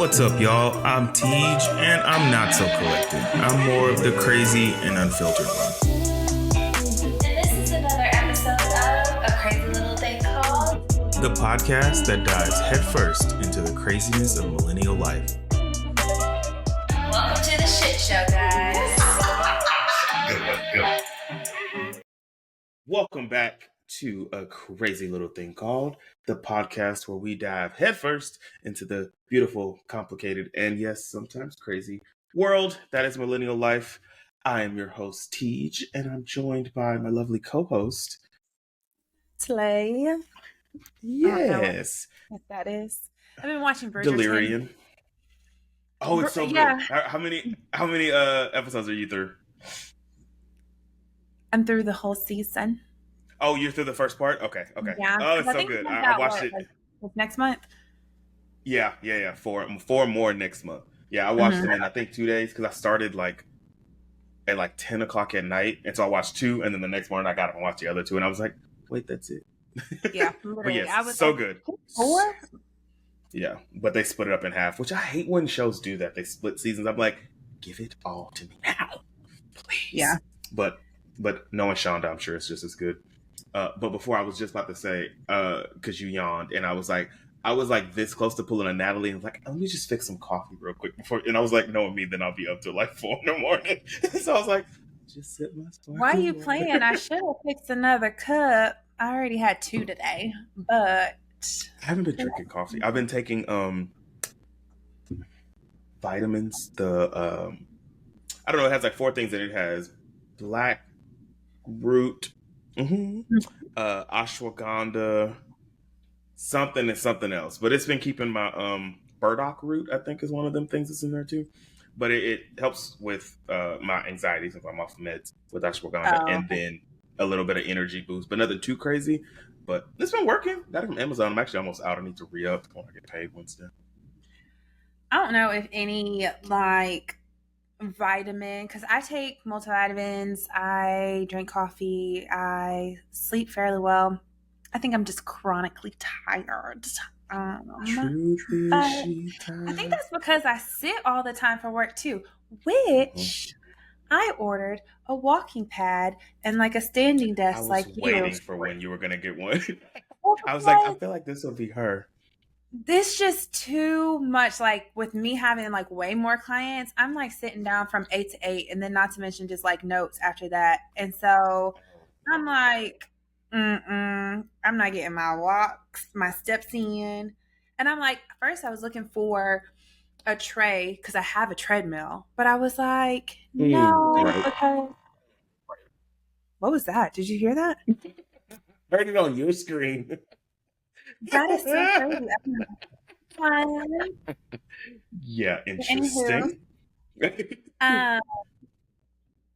What's up, y'all? I'm Teej, and I'm not so collected. I'm more of the crazy and unfiltered one. And this is another episode of A Crazy Little Thing Called The podcast that dives headfirst into the craziness of millennial life. Welcome to the shit show, guys. Welcome back to A Crazy Little Thing Called, the podcast where we dive headfirst into the beautiful, complicated, and yes, sometimes crazy world that is millennial life. I am your host, Teej, and I'm joined by my lovely co-host, Slay. Yes. What that is. I've been watching Bridgerton. Delirium. Oh, it's so Yeah. good. How many episodes are you through? I'm through the whole season. Oh, you're through the first part? Okay. Yeah. Oh, it's I so think good. comes I out, watched it. like next month. Yeah. Four more next month. Yeah, I watched them in I think 2 days because I started at 10 o'clock at night, and so I watched two, and then the next morning I got up and watched the other two, and I was like, wait, that's it. Yeah, But literally. yes, I was so like, good. 4? Yeah, but they split it up in half, which I hate when shows do that. They split seasons. I'm like, give it all to me now, please. Yeah. But knowing Shonda, I'm sure it's just as good. But before, I was just about to say, because you yawned, and I was like this close to pulling a Natalie, and I was like, let me just fix some coffee real quick before. And I was like, knowing me, then I'll be up till like 4 a.m. So I was like, just sit my sparkling Why are you water. playing? I should have picked another cup. I already had 2 today, but I haven't been drinking coffee. I've been taking vitamins. I don't know. It has like 4 things in it. It has black root, ashwagandha, something and something else. But it's been keeping my burdock root, I think, is one of them things that's in there too. But it helps with my anxiety since I'm off meds with ashwagandha, and then a little bit of energy boost, but nothing too crazy. But it's been working. Got it from Amazon. I'm actually almost out. I need to re-up when I get paid Wednesday. I don't know if any vitamin, because I take multivitamins, I drink coffee, I sleep fairly well. I think I'm just chronically tired. Truly, I she tired. think that's because I sit all the time for work too, which I ordered a walking pad and like a standing desk I was like waiting you. for when you were gonna get one. Oh, I was like, I feel like this will be her. this just too much. Like with me having like way more clients, I'm like sitting down from 8 to 8, and then not to mention just like notes after that. And so I'm like, I'm not getting my walks, my steps in. And I'm like, first I was looking for a tray because I have a treadmill, but I was like, no, right. because what was that? Did you hear that? Heard it on your screen. That is so crazy. Fun. Yeah, interesting.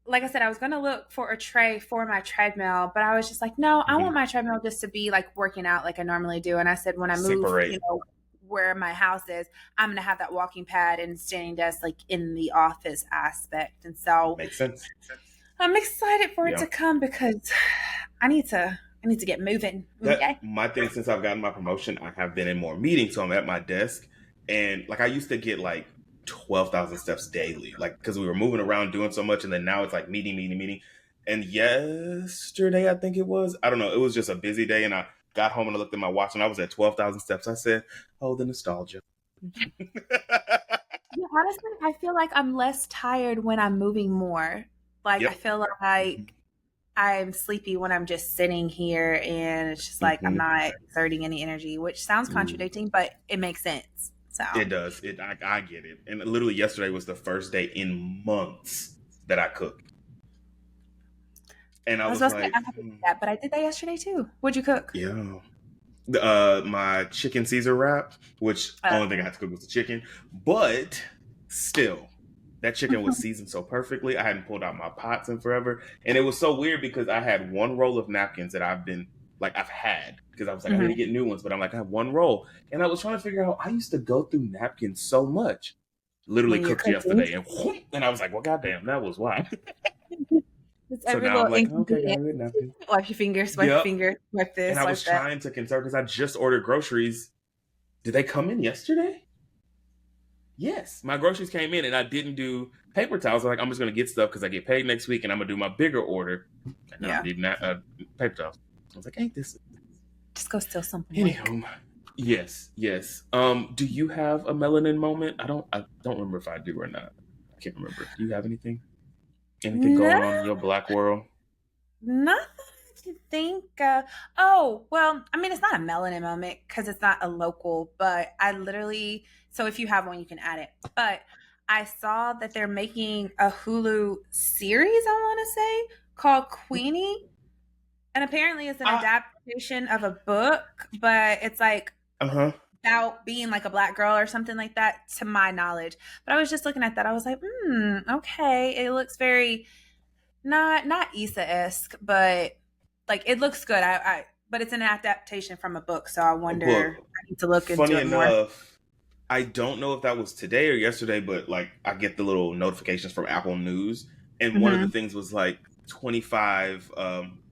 Like I said, I was going to look for a tray for my treadmill, but I was just like, no, I want my treadmill just to be like working out like I normally do. And I said, when I move, Separate. where my house is, I'm going to have that walking pad and standing desk like in the office aspect. And so Makes sense. I'm excited for it to come because I need to get moving. Okay. My thing, since I've gotten my promotion, I have been in more meetings, so I'm at my desk, and like I used to get like 12,000 steps daily, like because we were moving around doing so much, and then now it's like meeting. And yesterday, I think it was, I don't know, it was just a busy day, and I got home and I looked at my watch, and I was at 12,000 steps. I said, "Oh, the nostalgia." Yeah, honestly, I feel like I'm less tired when I'm moving more. Like I feel like I'm sleepy when I'm just sitting here, and it's just like I'm not exerting any energy, which sounds contradicting, but it makes sense. So it does. I get it. And literally yesterday was the first day in months that I cooked. And I was like, I haven't done that, but I did that yesterday too. What'd you cook? Yeah. My chicken Caesar wrap, which the only thing I had to cook was the chicken, but still, that chicken was seasoned so perfectly. I hadn't pulled out my pots in forever, and it was so weird because I had one roll of napkins that I've had because I was like, I need to get new ones, but I'm like, I have one roll, and I was trying to figure out. I used to go through napkins so much. Literally cooked yesterday, and I was like, well, goddamn, that was why. So now I'm like, okay, got a good napkin. Wipe your fingers, wipe your fingers, wipe this. And I was trying to conserve because I just ordered groceries. Did they come in yesterday? Yes, my groceries came in, and I didn't do paper towels. I'm like, I'm just gonna get stuff because I get paid next week, and I'm gonna do my bigger order, and then I'm Yeah. needing paper towels. I was like, ain't this? Just go steal something. Anywho, yes, yes. Do you have a melanin moment? I don't remember if I do or not. I can't remember. Do you have anything? Anything No, going on in your black world? nothing to think of. Oh, well, I mean, it's not a melanin moment because it's not a local, but I literally, so if you have one, you can add it. But I saw that they're making a Hulu series, I want to say, called Queenie. And apparently it's an I adaptation of a book, but it's like uh-huh. about being like a black girl or something like that, to my knowledge. But I was just looking at that. I was like, okay. It looks very not Issa-esque, but like it looks good. But it's an adaptation from a book, so I wonder. Book. I need to look into Funny it more. enough, I don't know if that was today or yesterday, but like I get the little notifications from Apple News, and one of the Mm-hmm. things was like 25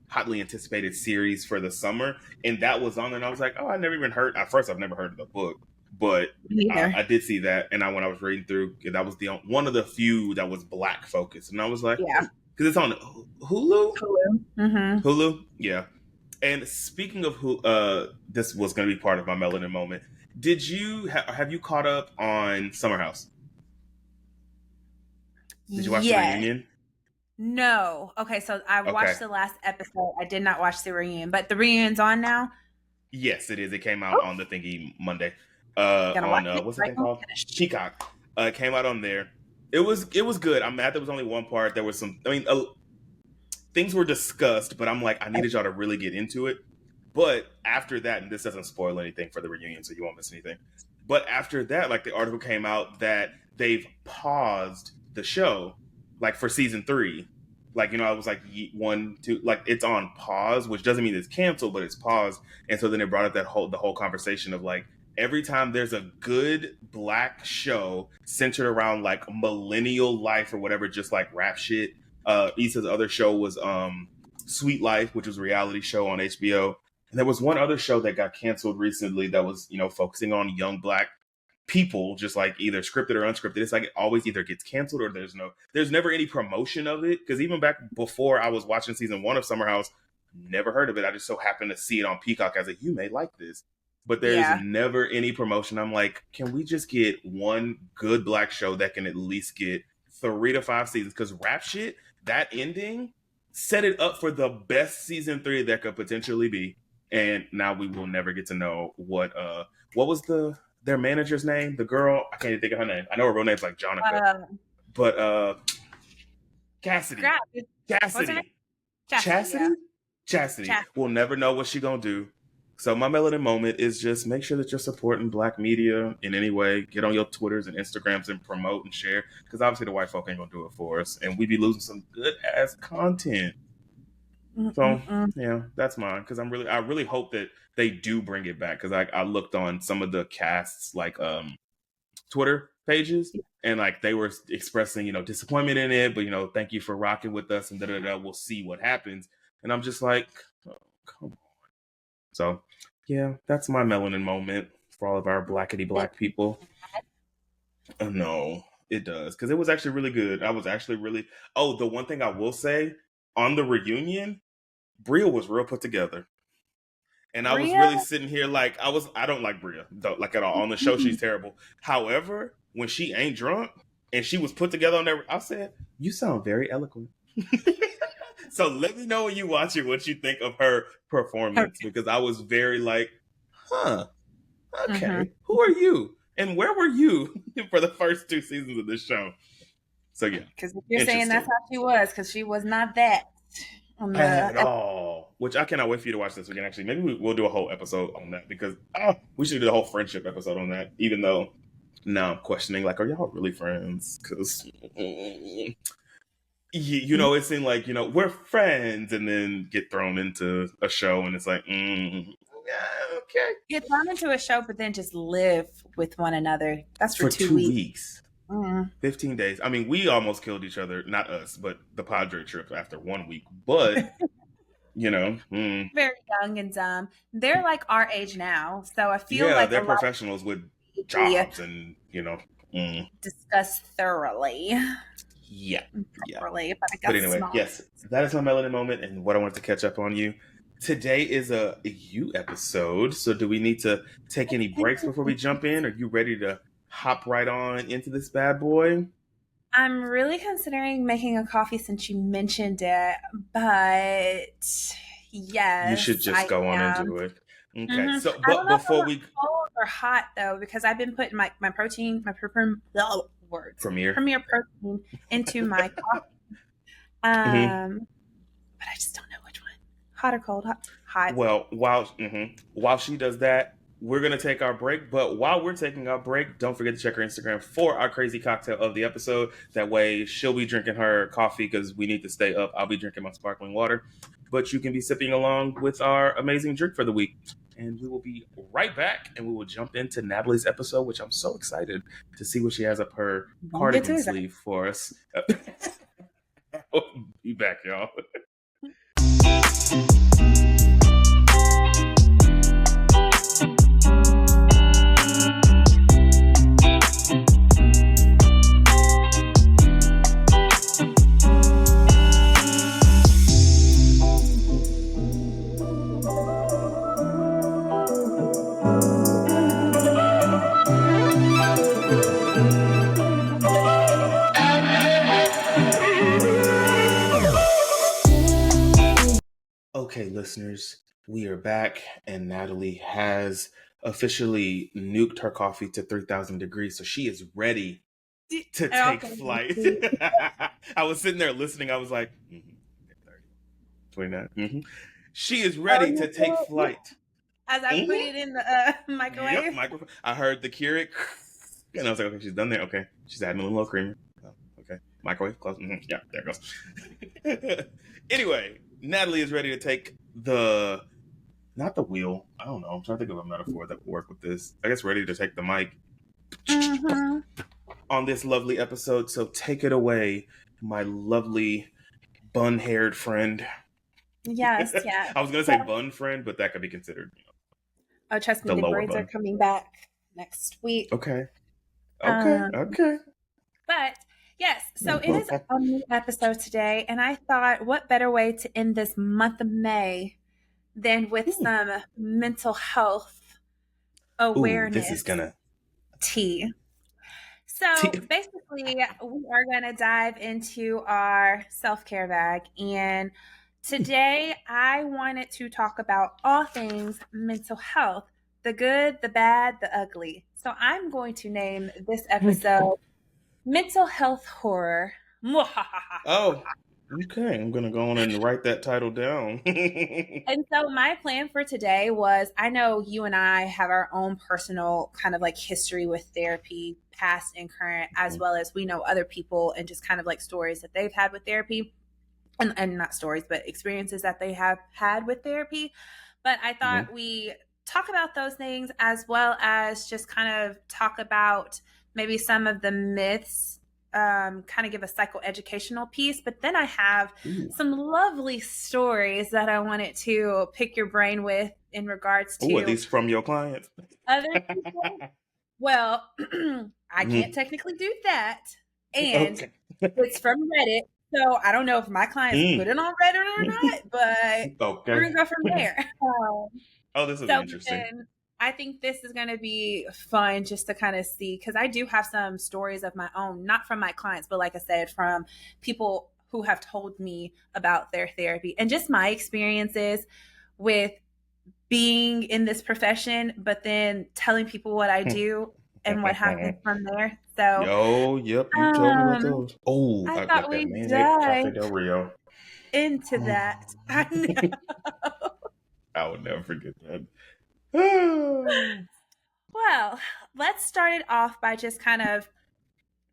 hotly anticipated series for the summer, and that was on, and I was like, oh, I never even heard. At first, I've never heard of the book, but Either. I did see that, and when I was reading through, that was the one of the few that was black focused, and I was like, Yeah. because it's on Hulu. Hulu. Mm-hmm. Hulu, yeah. And speaking of who, this was going to be part of my melanin moment. Did you have you caught up on Summer House? Did you watch the Yes. reunion? No. Okay, so I Okay. watched the last episode. I did not watch the reunion, but the reunion's on now. Yes, it is. It came out Oh, on the thingy Monday. gonna On watch it what's the right thing when called? we finish. Peacock. It came out on there. It was good. I'm mad there was only one part. There was some. I mean, things were discussed, but I'm like, I needed y'all to really get into it. But after that, and this doesn't spoil anything for the reunion, so you won't miss anything. But after that, like the article came out that they've paused the show, like for season 3. Like, I was like 1, 2, like it's on pause, which doesn't mean it's canceled, but it's paused. And so then it brought up the whole conversation of like every time there's a good black show centered around like millennial life or whatever, just like rap shit. Issa's other show was Sweet Life, which was a reality show on HBO. And there was one other show that got canceled recently that was, focusing on young black people, just like either scripted or unscripted. It's like it always either gets canceled or there's never any promotion of it. Because even back before I was watching season 1 of Summer House, never heard of it. I just so happened to see it on Peacock as you may like this. But there's Yeah. never any promotion. I'm like, can we just get one good black show that can at least get 3 to 5 seasons? Because rap shit, that ending set it up for the best season 3 there could potentially be. And now we will never get to know what was their manager's name? The girl, I can't even think of her name. I know her real name's like Jonica. But Cassidy. What's her name? Chastity? Yeah. Chastity. We'll never know what she gonna do. So my melanin moment is just make sure that you're supporting black media in any way. Get on your Twitters and Instagrams and promote and share. Because obviously the white folk ain't gonna do it for us. And we be losing some good ass content. So yeah, that's mine. Because I really hope that they do bring it back. Because I looked on some of the casts like Twitter pages, and like they were expressing disappointment in it, but thank you for rocking with us and we'll see what happens. And I'm just like, oh, come on. So yeah, that's my melanin moment for all of our blackity black people. Oh, no, it does, because it was actually really good. I was actually really. Oh, the one thing I will say on the reunion, Bria was real put together. And I was really sitting here like I don't like Bria, though, like at all. On the show, she's terrible. However, when she ain't drunk and she was put together on there, I said, you sound very eloquent. So let me know when you watch it what you think of her performance, because I was very like, huh, okay, who are you? And where were you for the first 2 seasons of this show? So yeah. Because if you're saying that's how she was, because she was not that. At all. Which I cannot wait for you to watch this again. Actually, maybe we'll do a whole episode on that, because we should do a whole friendship episode on that. Even though now I'm questioning, like, are y'all really friends? Because it seemed like we're friends, and then get thrown into a show, and it's like, yeah, okay, get thrown into a show, but then just live with one another. That's for 2 weeks. 15 days. I mean, we almost killed each other. Not us, but the Padre trip after 1 week. But, very young and dumb. They're like our age now. So I feel like they're professionals with jobs and, discuss thoroughly. Yeah. Properly, but I guess But anyway, yes, that is my melanin moment and what I wanted to catch up on you. Today is a you episode, so do we need to take any breaks before we jump in? Are you ready to hop right on into this bad boy? I'm really considering making a coffee since you mentioned it, but You should yes, just I go on am. into it. Okay, Mm-hmm. so I don't but know if I before want we cold or hot though, because I've been putting my protein, my premiere, premier protein into my coffee. mm-hmm. But I just don't know which one. Hot or cold? Hot. Hot. Well, while she does that, we're gonna take our break. But while we're taking our break, don't forget to check her Instagram for our crazy cocktail of the episode. That way, she'll be drinking her coffee because we need to stay up. I'll be drinking my sparkling water, but you can be sipping along with our amazing drink for the week. And we will be right back, and we will jump into Natalie's episode, which I'm so excited to see what she has up her cardigan sleeve for us. Be back, y'all. Okay, listeners, we are back, and Natalie has officially nuked her coffee to 3,000 degrees, so she is ready to take flight. I was sitting there listening. I was like, 29. Mm-hmm. She is ready to take flight. As I put it in the microwave. Yep, microphone. I heard the Keurig, and I was like, okay, she's done there. Okay, she's adding a little creamer. Oh, okay, microwave close. Mm-hmm. Yeah, there it goes. Anyway, Natalie is ready to take not the wheel. I don't know. I'm trying to think of a metaphor that will work with this. I guess ready to take the mic on this lovely episode. So take it away, my lovely bun-haired friend. Yes, yeah. I was going to say bun friend, but that could be considered. Oh, trust me, the braids are coming back next week. Okay. But yes, so it is a new episode today, and I thought, what better way to end this month of May than with some mental health awareness. Ooh, this is gonna tea. So basically, we are going to dive into our self-care bag, and today I wanted to talk about all things mental health, the good, the bad, the ugly. So I'm going to name this episode Mental Health Horror. Oh, okay. I'm going to go on and write that title down. And so my plan for today was, I know you and I have our own personal kind of like history with therapy, past and current, as well as we know other people and just kind of like stories that they've had with therapy. And not stories, but experiences that they have had with therapy. But I thought we talk about those things as well as just kind of talk about maybe some of the myths, kind of give a psychoeducational piece. But then I have some lovely stories that I wanted to pick your brain with in regards to. Are these from your clients? Other people? Well, I can't technically do that. And it's from Reddit. So I don't know if my clients put it on Reddit or not, but we're going to go from there. This is interesting. I think this is going to be fun just to kind of see, because I do have some stories of my own, not from my clients, but like I said, from people who have told me about their therapy and just my experiences with being in this profession, but then telling people what I do and what happened from there. So, you told me about those. Oh, I thought we dived into that. I know. I would never forget that. Well, let's start it off by just kind of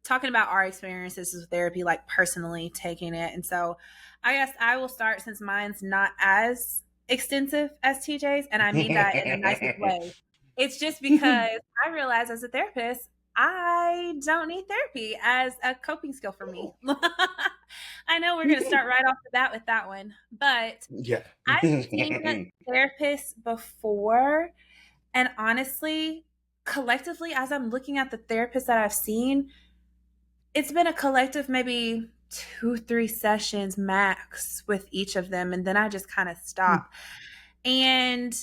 talking about our experiences with therapy, like personally taking it. And so I guess I will start since mine's not as extensive as TJ's, and I mean that in a nicest way. It's just because I realize as a therapist, I don't need therapy as a coping skill for me. I know we're going to start right off the bat with that one, but I've seen therapists before, and honestly, collectively, as I'm looking at the therapists that I've seen, it's been a collective maybe 2-3 sessions max with each of them, and then I just kind of stop. And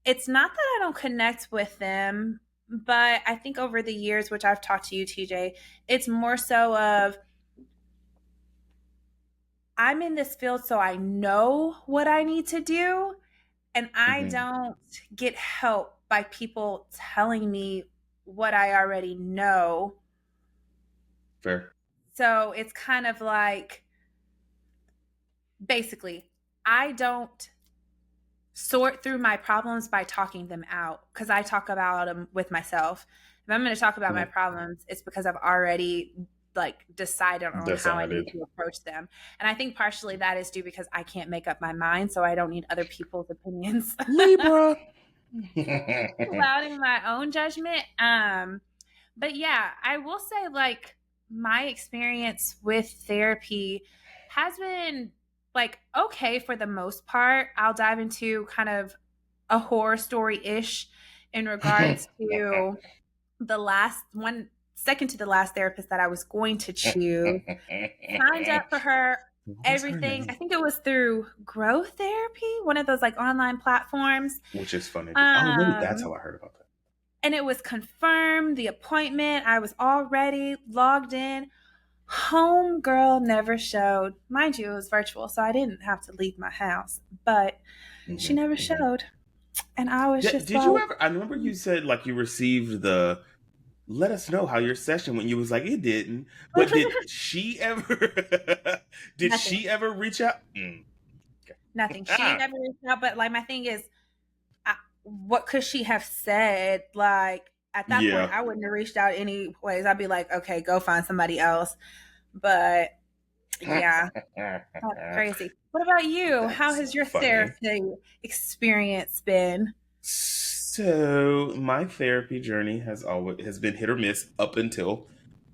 it's not that I don't connect with them, but I think over the years, which I've talked to you, TJ, it's more so of I'm in this field so I know what I need to do, and I don't get help by people telling me what I already know. Fair. So it's kind of like, basically, I don't sort through my problems by talking them out, because I talk about them with myself. If I'm going to talk about my problems, it's because I've already like decided on how I need to approach them. And I think partially that is due because I can't make up my mind, so I don't need other people's opinions. Libra. Clouding my own judgment. But yeah, I will say, like, my experience with therapy has been like okay for the most part. I'll dive into kind of a horror story-ish in regards to the last one, second to the last therapist that I was going to choose. Signed up for her, everything. I think it was through Growth Therapy, one of those like online platforms. Which is funny. Maybe that's how I heard about that. And it was confirmed, the appointment. I was already logged in. Homegirl never showed. Mind you, it was virtual, so I didn't have to leave my house. But she never showed. And I was just did you ever? I remember you said like you received the let us know how your session when you was like it didn't. But did she ever? Did Nothing. she ever reach out? Okay. Nothing. She never reached out. But like my thing is, what could she have said? Like at that point, I wouldn't have reached out anyways. I'd be like, okay, go find somebody else. But yeah, that's crazy. What about you? That's how has your therapy experience been? So my therapy journey has been hit or miss up until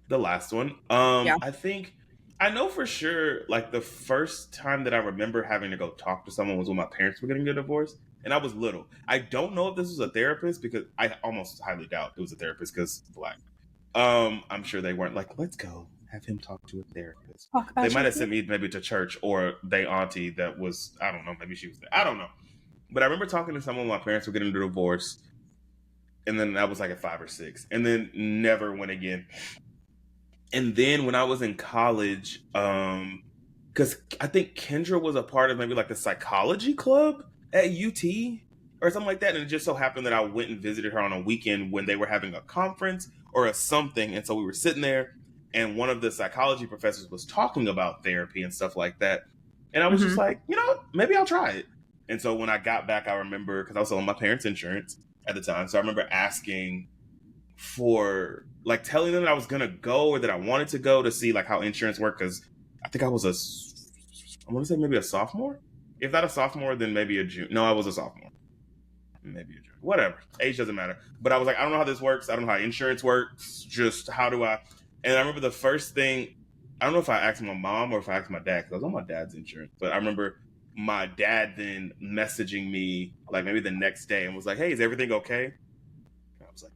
the last one. I think I know for sure, like the first time that I remember having to go talk to someone was when my parents were getting a divorce, and I was little. I don't know if this was a therapist because I almost highly doubt it was a therapist because Black. I'm sure they weren't like, let's go have him talk to a therapist. They might have sent me maybe to church or they auntie that was, I don't know, maybe she was there. I don't know. But I remember talking to someone when my parents were getting a divorce, and then I was like at 5 or 6, and then never went again. And then when I was in college, because I think Kendra was a part of maybe like the psychology club at UT or something like that. And it just so happened that I went and visited her on a weekend when they were having a conference or a something. And so we were sitting there and one of the psychology professors was talking about therapy and stuff like that. And I was just like, maybe I'll try it. And so when I got back, I remember, because I was on my parents' insurance at the time. So I remember asking for, like, telling them that I was going to go or that I wanted to go to see, like, how insurance worked. Because I think I want to say maybe a sophomore. If not a sophomore, then maybe a junior. No, I was a sophomore. Maybe a junior. Whatever. Age doesn't matter. But I was like, I don't know how this works. I don't know how insurance works. Just how do I... And I remember the first thing, I don't know if I asked my mom or if I asked my dad, because I was on my dad's insurance. But I remember my dad then messaging me like maybe the next day and was like, hey, is everything okay? And I was like,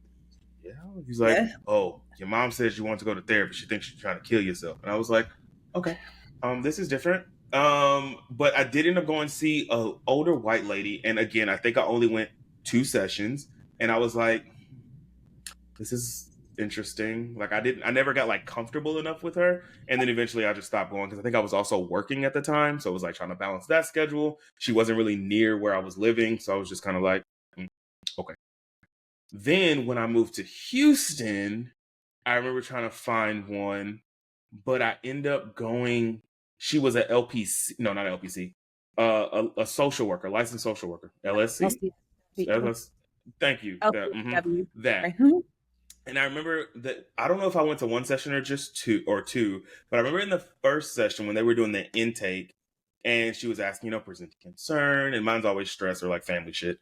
yeah. He's like, oh, your mom says you want to go to therapy. She thinks you're trying to kill yourself. And I was like, okay, this is different. But I did end up going to see an older white lady. And again, I think I only went 2 sessions. And I was like, this is interesting. Like I never got like comfortable enough with her. And then eventually I just stopped going because I think I was also working at the time. So it was like trying to balance that schedule. She wasn't really near where I was living. So I was just kind of like, okay. Then when I moved to Houston, I remember trying to find one, but I end up going, she was at LPC, no, not LPC, a social worker, licensed social worker, LSC. Thank you. That. And I remember that, I don't know if I went to 1 session or just 2, but I remember in the first session when they were doing the intake and she was asking, present concern, and mine's always stress or like family shit.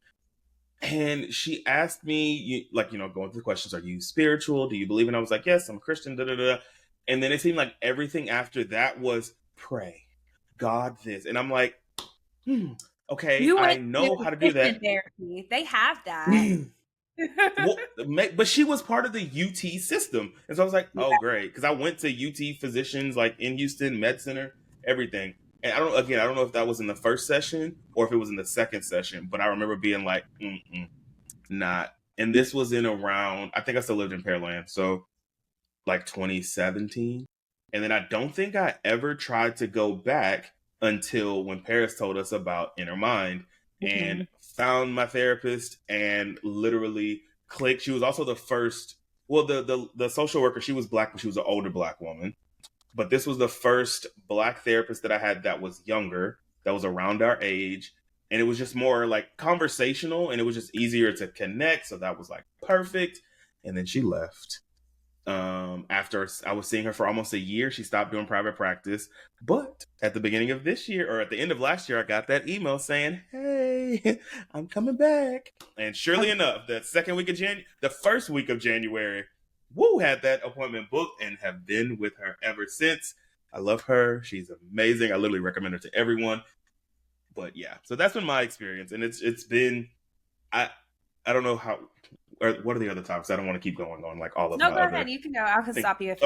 And she asked me, going through the questions, are you spiritual? Do you believe? And I was like, yes, I'm Christian, And then it seemed like everything after that was pray, God this. And I'm like, okay, I know how to do that. Therapy. They have that. Well, but she was part of the UT system, and so I was like, "Oh, great!" Because I went to UT Physicians, like in Houston Med Center, everything. And I don't know if that was in the first session or if it was in the second session, but I remember being like, "Not." And this was in around, I think I still lived in Pearland, so like 2017. And then I don't think I ever tried to go back until when Paris told us about Inner Mind and found my therapist and literally clicked. She was also the first, well, the social worker, she was Black, but she was an older Black woman. But this was the first Black therapist that I had that was younger, that was around our age. And it was just more like conversational and it was just easier to connect. So that was like perfect. And then she left. After I was seeing her for almost a year, she stopped doing private practice. But at the beginning of this year, or at the end of last year, I got that email saying, "Hey, I'm coming back." And surely enough, the first week of January, had that appointment booked and have been with her ever since. I love her. She's amazing. I literally recommend her to everyone. But yeah, so that's been my experience, and it's been I don't know how. Or what are the other topics? I don't want to keep going on like all of No, my go other. ahead. You can go. I can stop you if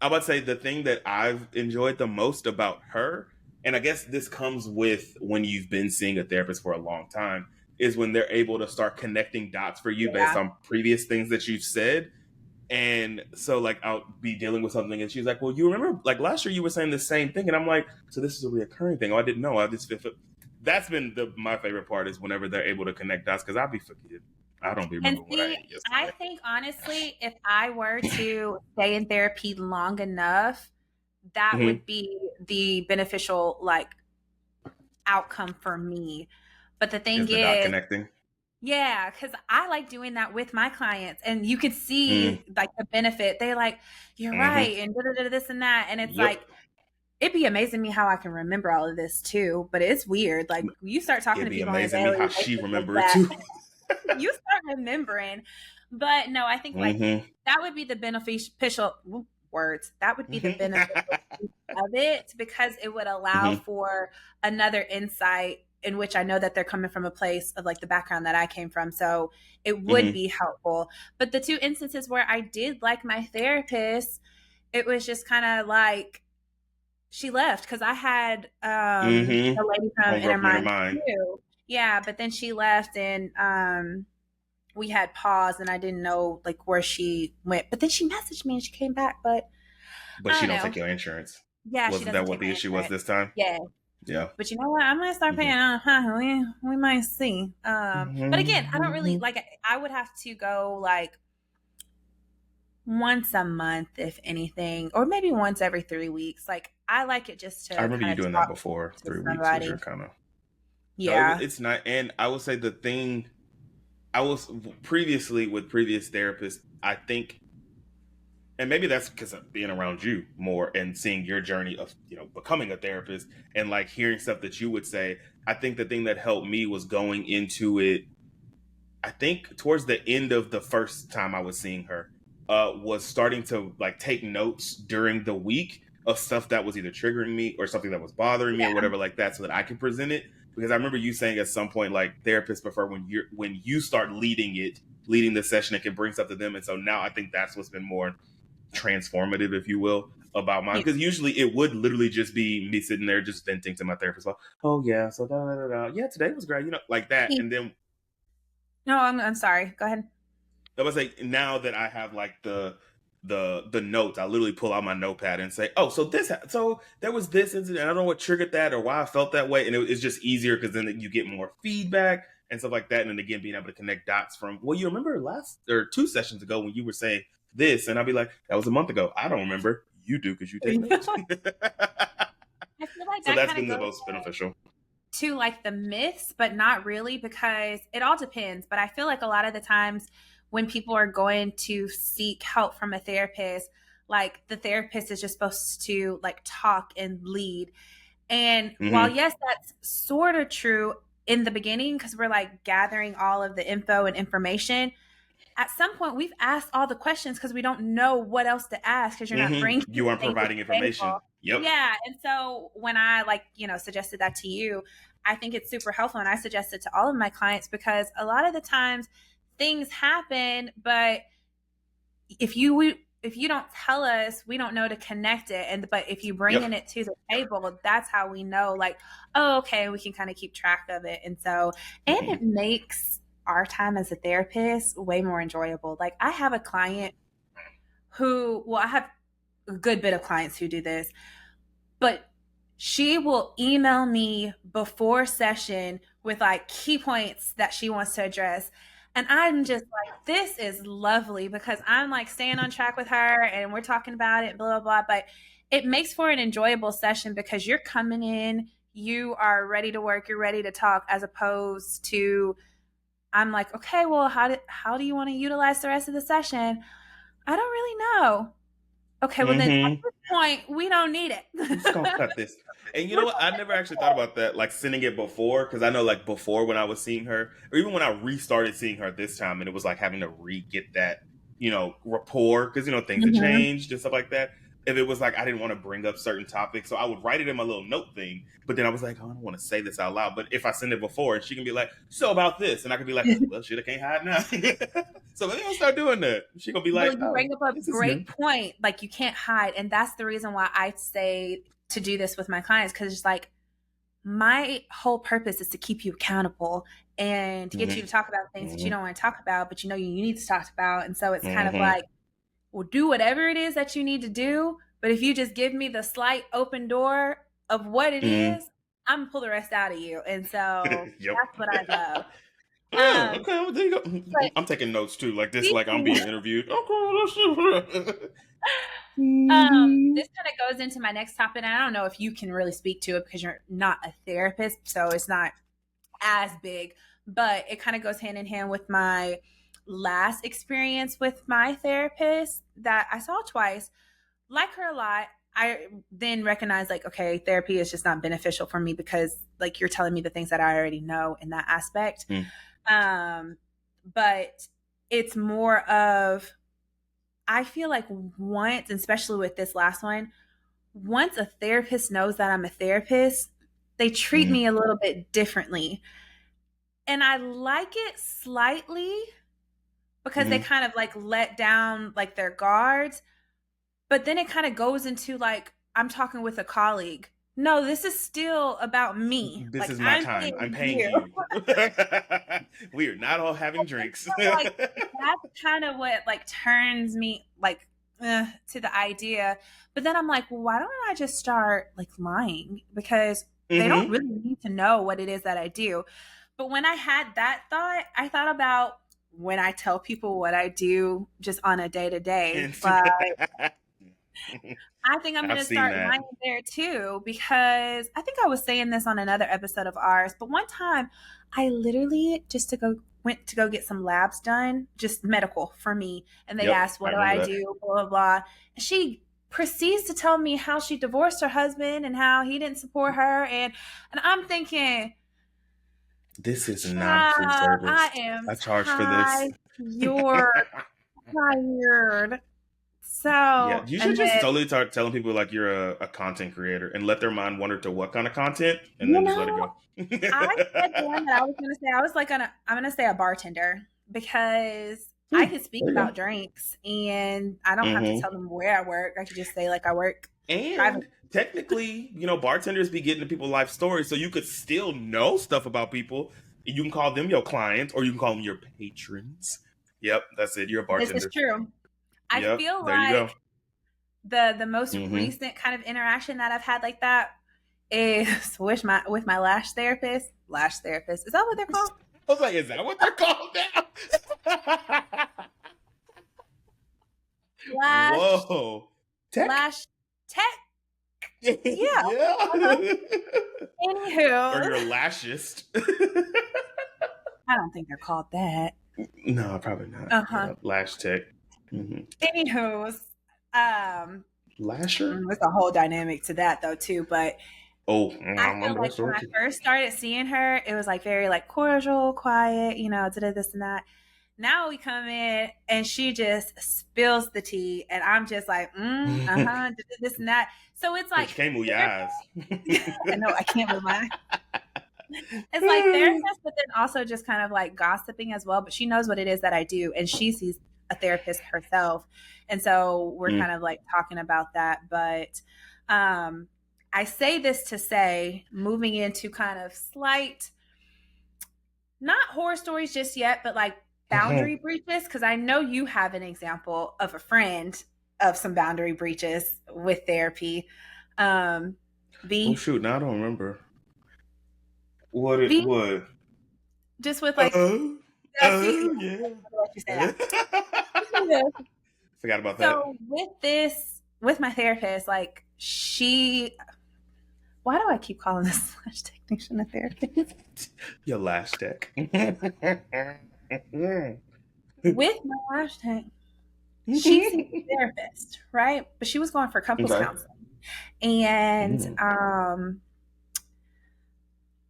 I would say the thing that I've enjoyed the most about her, and I guess this comes with when you've been seeing a therapist for a long time, is when they're able to start connecting dots for you based on previous things that you've said. And so like I'll be dealing with something and she's like, "Well, you remember like last year you were saying the same thing." And I'm like, "So this is a reoccurring thing." "Oh, I didn't know. I just that's been my favorite part is whenever they're able to connect dots because I'll be forgetting. I don't remember what I ate yesterday. I think honestly, if I were to stay in therapy long enough, that would be the beneficial like outcome for me. But the thing the dot connecting. Yeah, because I like doing that with my clients, and you could see like the benefit. They're like, "You're right," and this and that, and it's like it'd be amazing me how I can remember all of this too. But it's weird. Like you start talking to people, it'd be amazing me how she remember it too. You start remembering. But no, I think like that would be the beneficial words. That would be the benefit of it because it would allow for another insight in which I know that they're coming from a place of like the background that I came from. So it would be helpful. But the two instances where I did like my therapist, it was just kind of like she left because I had a lady from Inner Mind too. Yeah, but then she left and we had pause and I didn't know like where she went. But then she messaged me and she came back. But she don't take your insurance. Yeah, wasn't that what the issue was this time? Yeah. Yeah. But you know what? I might start paying we might see. But again, I don't really like I would have to go like once a month, if anything, or maybe once every 3 weeks. Like I like it just to I remember you doing that before. 3 weeks was your kind of it's not. And I will say the thing I was previously with previous therapists, I think, and maybe that's because of being around you more and seeing your journey of, becoming a therapist and like hearing stuff that you would say. I think the thing that helped me was going into it, I think towards the end of the first time I was seeing her, was starting to like take notes during the week of stuff that was either triggering me or something that was bothering me or whatever like that so that I could present it. Because I remember you saying at some point, like therapists prefer when you start leading the session, it can bring stuff to them. And so now I think that's what's been more transformative, if you will, about mine. Because usually it would literally just be me sitting there just venting to my therapist, like, "Oh yeah, so yeah, today was great," like that. And then no, I'm sorry. Go ahead. I was like, now that I have like the notes, I literally pull out my notepad and say, "Oh, so there was this incident. I don't know what triggered that or why I felt that way." And it's just easier because then you get more feedback and stuff like that. And then again, being able to connect dots from, "Well, you remember last or 2 sessions ago when you were saying this," and I'll be like, "That was a month ago. I don't remember. You do because you take notes." I feel like so that's been the most beneficial. To like the myths, but not really, because it all depends. But I feel like a lot of the times when people are going to seek help from a therapist, like the therapist is just supposed to like talk and lead. And while yes, that's sort of true in the beginning, because we're like gathering all of the info and information, at some point we've asked all the questions because we don't know what else to ask because you're not bringing you aren't providing information. Yep. Yeah. And so when I suggested that to you, I think it's super helpful. And I suggest it to all of my clients because a lot of the times things happen, but if you don't tell us, we don't know to connect it. But if you bringing it to the table, that's how we know, like, oh, okay, we can kind of keep track of it. And so, and it makes our time as a therapist way more enjoyable. Like, I have a client I have a good bit of clients who do this, but she will email me before session with like key points that she wants to address. And I'm just like, this is lovely, because I'm like staying on track with her and we're talking about it, blah, blah, blah. But it makes for an enjoyable session because you're coming in, you are ready to work, you're ready to talk, as opposed to, I'm like, okay, well, how do you want to utilize the rest of the session? I don't really know. Okay, well then at this point, we don't need it. I'm just gonna cut this. And you know what? I never actually thought about that, like sending it before, because I know like before when I was seeing her, or even when I restarted seeing her this time, and it was like having to re-get that, rapport, because things have changed and stuff like that. If it was like I didn't want to bring up certain topics, so I would write it in my little note thing. But then I was like, oh, I don't want to say this out loud. But if I send it before, and she can be like, so about this, and I can be like, well, shit, I can't hide now. So maybe I'll start doing that. She gonna be like, you bring up a great point. Like, you can't hide, and that's the reason why I say to do this with my clients, because it's like, my whole purpose is to keep you accountable and to get you to talk about things that you don't want to talk about, but you need to talk about. And so it's kind of like, well, do whatever it is that you need to do, but if you just give me the slight open door of what it is, I'm gonna pull the rest out of you. And so that's what I love. Okay, well, there you go. But I'm taking notes too, like this, like I'm being interviewed. This kind of goes into my next topic, and I don't know if you can really speak to it because you're not a therapist, so it's not as big, but it kind of goes hand in hand with my last experience with my therapist that I saw twice. Like her a lot. I then recognized, like, okay, therapy is just not beneficial for me because, like, you're telling me the things that I already know in that aspect. But it's more of, I feel like once, especially with this last one, once a therapist knows that I'm a therapist, they treat me a little bit differently. And I like it slightly because they kind of like let down like their guards. But then it kind of goes into like, I'm talking with a colleague. No, this is still about me. This is my time. I'm paying you. We are not all having drinks. Like, that's kind of what like turns me like to the idea. But then I'm like, well, why don't I just start like lying? Because they don't really need to know what it is that I do. But when I had that thought, I thought about when I tell people what I do just on a day-to-day. But I think I'm going to start lying there too, because I think I was saying this on another episode of ours, but one time I literally went to go get some labs done, just medical for me. And they asked, what do I do? Blah, blah, blah. And she proceeds to tell me how she divorced her husband and how he didn't support her. And I'm thinking, this is not free service. I charge for this. You're tired. So you should just totally start telling people like you're a content creator and let their mind wander to what kind of content, and then just let it go. I said the one that I was going to say. I was like, I'm going to say a bartender, because I can speak about drinks and I don't have to tell them where I work. I could just say like I work. And technically, bartenders be getting to people's life stories, so you could still know stuff about people. You can call them your clients, or you can call them your patrons. Yep, that's it. You're a bartender. This is true. I feel like the most recent kind of interaction that I've had like that is with my lash therapist. Lash therapist. Is that what they're called? I was like, is that what they're called now? Lash tech. Yeah. Anywho. Or your lashist. I don't think they're called that. No, probably not. Lash tech. Anywho's, lasher. There's a whole dynamic to that though too. But I feel like when I first started seeing her, it was like very like cordial, quiet, this and that. Now we come in and she just spills the tea, and I'm just like, this and that. So it's like, you can't move your eyes. I know I can't move mine. It's like therapist, but then also just kind of like gossiping as well. But she knows what it is that I do, and she sees a therapist herself, and so we're kind of like talking about that. But I say this to say, moving into kind of slight, not horror stories just yet, but like boundary breaches, because I know you have an example of a friend of some boundary breaches with therapy. V. Oh shoot! Now I don't remember. What it V, was. just with like Yeah. Forgot about that. So with my therapist, like why do I keep calling this lash technician a therapist? Your lash tech. With my lash tech, she's a therapist, right? But she was going for couples counseling. And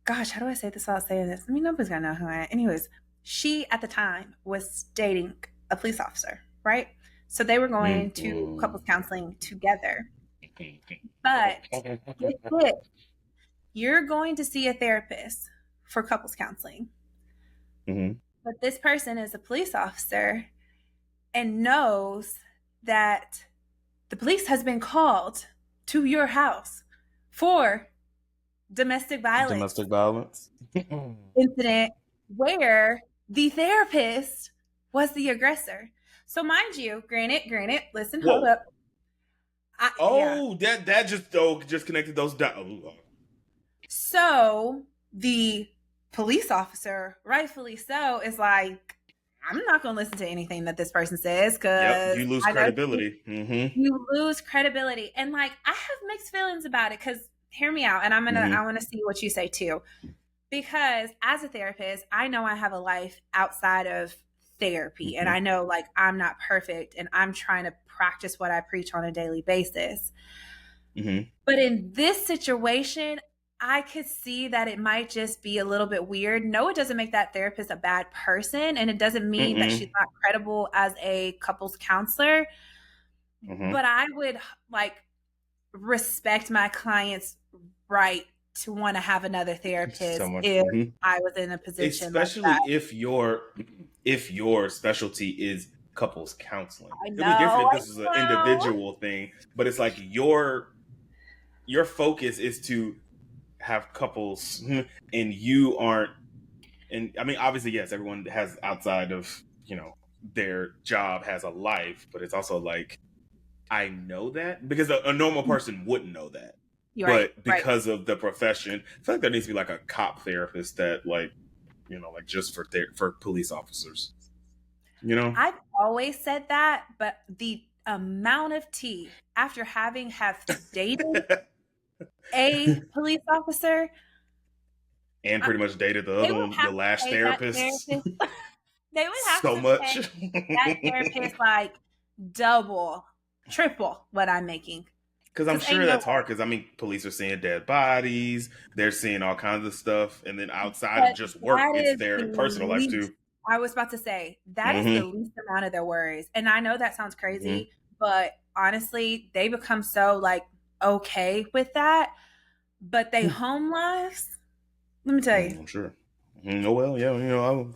gosh, how do I say this without saying this? I mean, nobody's gonna know who I am. Anyways, she at the time was dating a police officer, right? So they were going to couples counseling together. But get this, you're going to see a therapist for couples counseling. But this person is a police officer and knows that the police has been called to your house for domestic violence incident where the therapist was the aggressor. So mind you, granted, listen, hold up. That just connected those dots. So the police officer, rightfully so, is like, I'm not going to listen to anything that this person says because you lose credibility. You lose credibility, and like I have mixed feelings about it because hear me out, and I want to see what you say too, because as a therapist, I know I have a life outside of therapy, and I know like I'm not perfect, and I'm trying to practice what I preach on a daily basis. But in this situation, I could see that it might just be a little bit weird. No, it doesn't make that therapist a bad person, and it doesn't mean that she's not credible as a couples counselor. But I would like respect my client's right to want to have another therapist if I was in a position, especially like that. if your specialty is couples counseling. It'd be different if this is an individual thing, but it's like your focus is to have couples, and you aren't. And I mean, obviously, yes, everyone has outside of their job has a life, but it's also like I know that because a normal person wouldn't know that. But because of the profession, I feel like there needs to be like a cop therapist that like just for police officers. I've always said that, but the amount of tea after have dated a police officer and pretty much dated the other one, the last therapist. They would have so to much. That therapist like double, triple what I'm making. Because I'm sure that's hard. Because I mean, police are seeing dead bodies, they're seeing all kinds of stuff, and then outside of just work, it's their personal life too. I was about to say that is the least amount of their worries, and I know that sounds crazy, but honestly, they become so like okay with that. But they home lives, let me tell you. I'm sure. Oh well, yeah,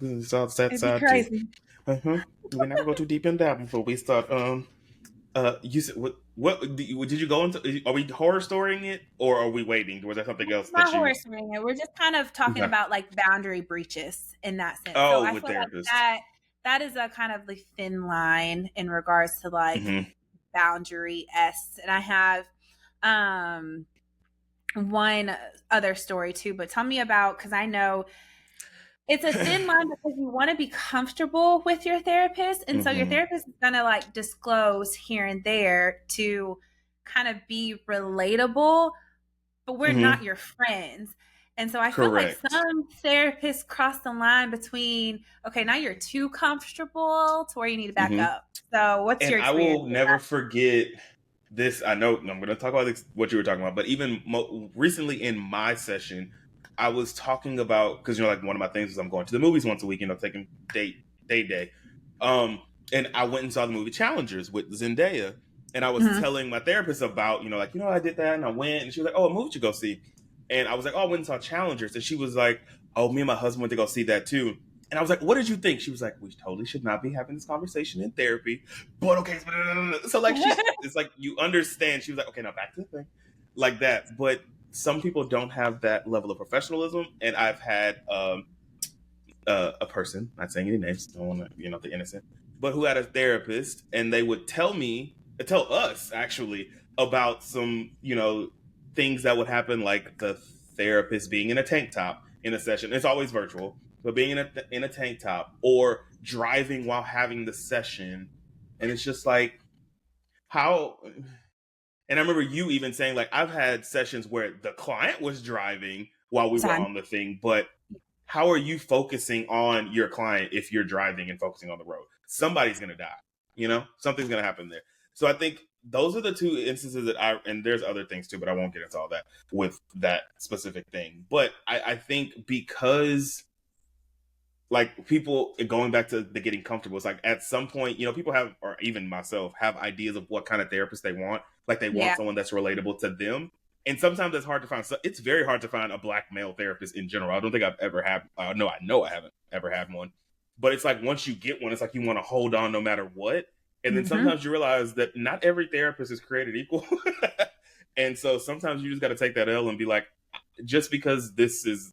it's all that side crazy. Too. We're not gonna go too deep in that before we start. You said what did you go into? Are we horror storying it, or are we waiting? Was there something else? Not horror storying it. We're just kind of talking about like boundary breaches in that sense. Oh, so I with feel therapists. like that is a kind of the thin line in regards to like boundary-esque. And I have one other story too, but tell me about, because I know it's a thin line because you want to be comfortable with your therapist. And so your therapist is going to like disclose here and there to kind of be relatable, but we're not your friends. And so I feel like some therapists cross the line between, okay, now you're too comfortable to where you need to back up. So what's your experience? I will never forget this. I know I'm going to talk about what you were talking about, but even recently in my session, I was talking about, because like one of my things is I'm going to the movies once a week, taking day. And I went and saw the movie Challengers with Zendaya, and I was telling my therapist about, I did that, and I went, and she was like, "Oh, a movie you go see." And I was like, oh, I went and saw Challengers. And she was like, oh, me and my husband went to go see that too. And I was like, what did you think? She was like, we totally should not be having this conversation in therapy. But okay, so like it's like you understand. She was like, okay, now back to the thing. Like that. But some people don't have that level of professionalism. And I've had a person, not saying any names, don't want to, the innocent, but who had a therapist, and they would tell us actually about some, things that would happen, like the therapist being in a tank top in a session. It's always virtual, but being in a tank top or driving while having the session, and it's just like how. And I remember you even saying, like, I've had sessions where the client was driving while we were on the thing, but how are you focusing on your client if you're driving and focusing on the road? Somebody's going to die, something's going to happen there. So I think those are the two instances and there's other things too, but I won't get into all that with that specific thing. But I think because, like, people, going back to the getting comfortable, it's like at some point, people have, or even myself, have ideas of what kind of therapist they want. Like they want someone that's relatable to them. And sometimes it's hard to find. So it's very hard to find a Black male therapist in general. I don't think I've ever had. No, I know I haven't ever had one. But it's like once you get one, it's like you want to hold on no matter what. And then sometimes you realize that not every therapist is created equal. And so sometimes you just got to take that L and be like, just because this is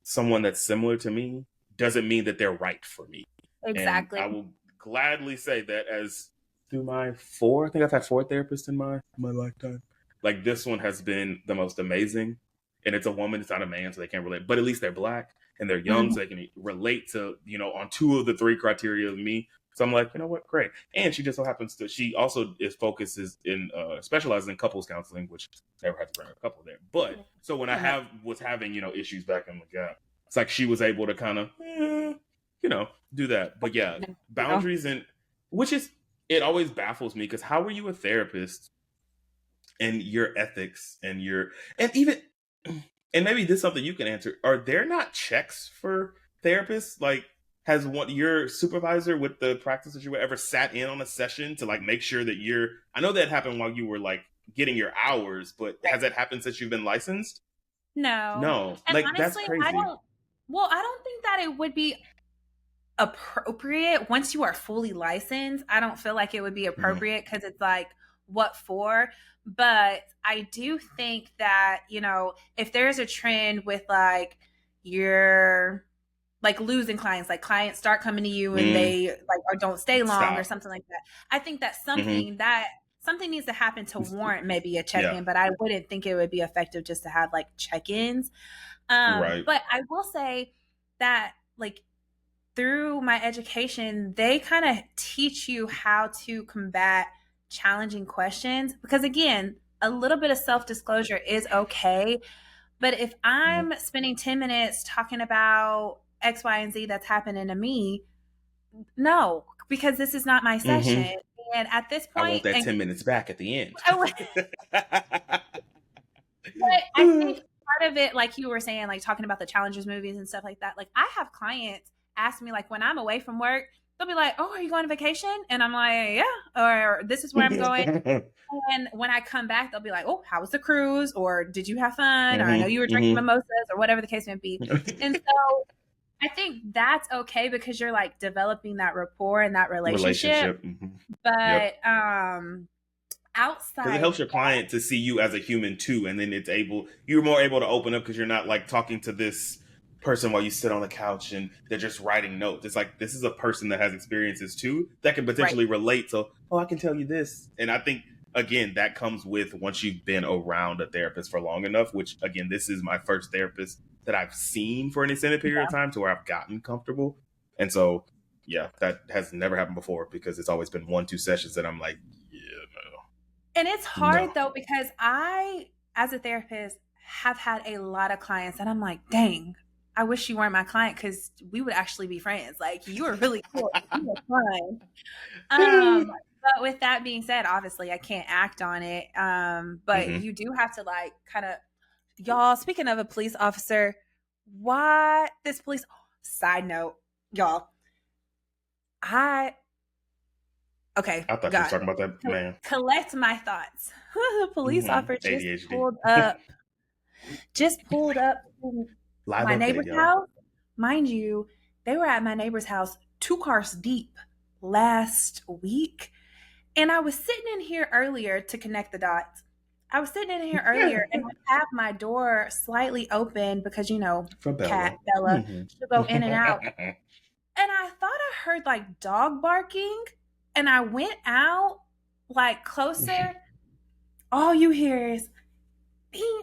someone that's similar to me doesn't mean that they're right for me. Exactly. And I will gladly say that as through my I think I've had 4 therapists in my lifetime. Like this one has been the most amazing, and it's a woman, it's not a man, so they can't relate. But at least they're Black and they're young, so they can relate to, on 2 of the 3 criteria of me. So I'm like, you know what, great. And she just so happens to, she also focuses in, specializes in couples counseling, which never had to bring a couple there. But so when I was having, issues back in the gap, it's like she was able to kind of, do that. But yeah, boundaries it always baffles me, because how are you a therapist and your ethics and maybe this is something you can answer. Are there not checks for therapists? Like, has your supervisor with the practice you ever sat in on a session to like make sure that I know that happened while you were like getting your hours, but has that happened since you've been licensed? No. And like honestly, that's crazy. I don't think that it would be appropriate once you are fully licensed. I don't feel like it would be appropriate, because it's like, what for? But I do think that, if there's a trend with like you're like losing clients, like clients start coming to you and they like, or don't stay long or something like that, I think that's something something needs to happen to warrant maybe a check-in. But I wouldn't think it would be effective just to have like check-ins. Right. But I will say that, like, through my education, they kind of teach you how to combat challenging questions, because again, a little bit of self-disclosure is okay. But if I'm spending 10 minutes talking about X, Y, and Z that's happening to me, no, because this is not my session. And at this point, I want that 10 minutes back at the end. But I think part of it, like you were saying, like talking about the Challengers movies and stuff like that, like I have clients ask me, like, when I'm away from work, they'll be like, oh, are you going on vacation? And I'm like, yeah, or this is where I'm going. And when I come back, they'll be like, oh, how was the cruise? Or did you have fun? Or I know you were drinking mimosas, or whatever the case may be. And so I think that's okay, because you're like developing that rapport and that relationship. But outside, because it helps your client to see you as a human too, and then you're more able to open up, because you're not like talking to this person while you sit on the couch and they're just writing notes. It's like, this is a person that has experiences too that can potentially relate. So, I can tell you this. And I think, again, that comes with once you've been around a therapist for long enough, which, again, this is my first therapist that I've seen for an extended period of time to where I've gotten comfortable. And so, yeah, that has never happened before, because it's always been 1-2 sessions that I'm like, yeah, no. And it's hard though, because I, as a therapist, have had a lot of clients and I'm like, dang, I wish you weren't my client, because we would actually be friends. Like, you were really cool. You were fun. But with that being said, obviously I can't act on it. But you do have to like kind of, y'all, speaking of a police officer, side note, y'all, I thought you were talking about that man. Collect my thoughts. The police officer just pulled up Just pulled up to Live my update, neighbor's y'all. house. Mind you, they were at my neighbor's house 2 cars deep last week. And I was sitting in here earlier to connect the dots. I was sitting in here earlier and I have my door slightly open because, For cat Bella. Bella, she'll go in and out. Mm-hmm. And I thought I heard like dog barking. And I went out like closer. All you hear is, this is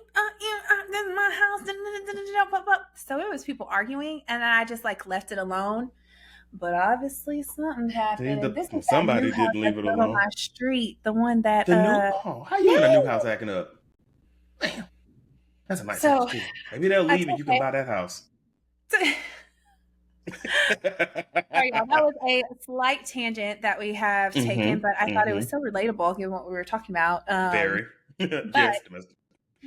my house. So it was people arguing. And then I just like left it alone. But obviously something happened. And this is that Somebody new house didn't leave that's it built on alone. my street. The one that how you in a new house acting up? Damn. That's a nice house too. Maybe they'll leave and you can buy that house. Sorry, y'all. That was a slight tangent that we have taken, but I thought it was so relatable given what we were talking about. Very. But yes,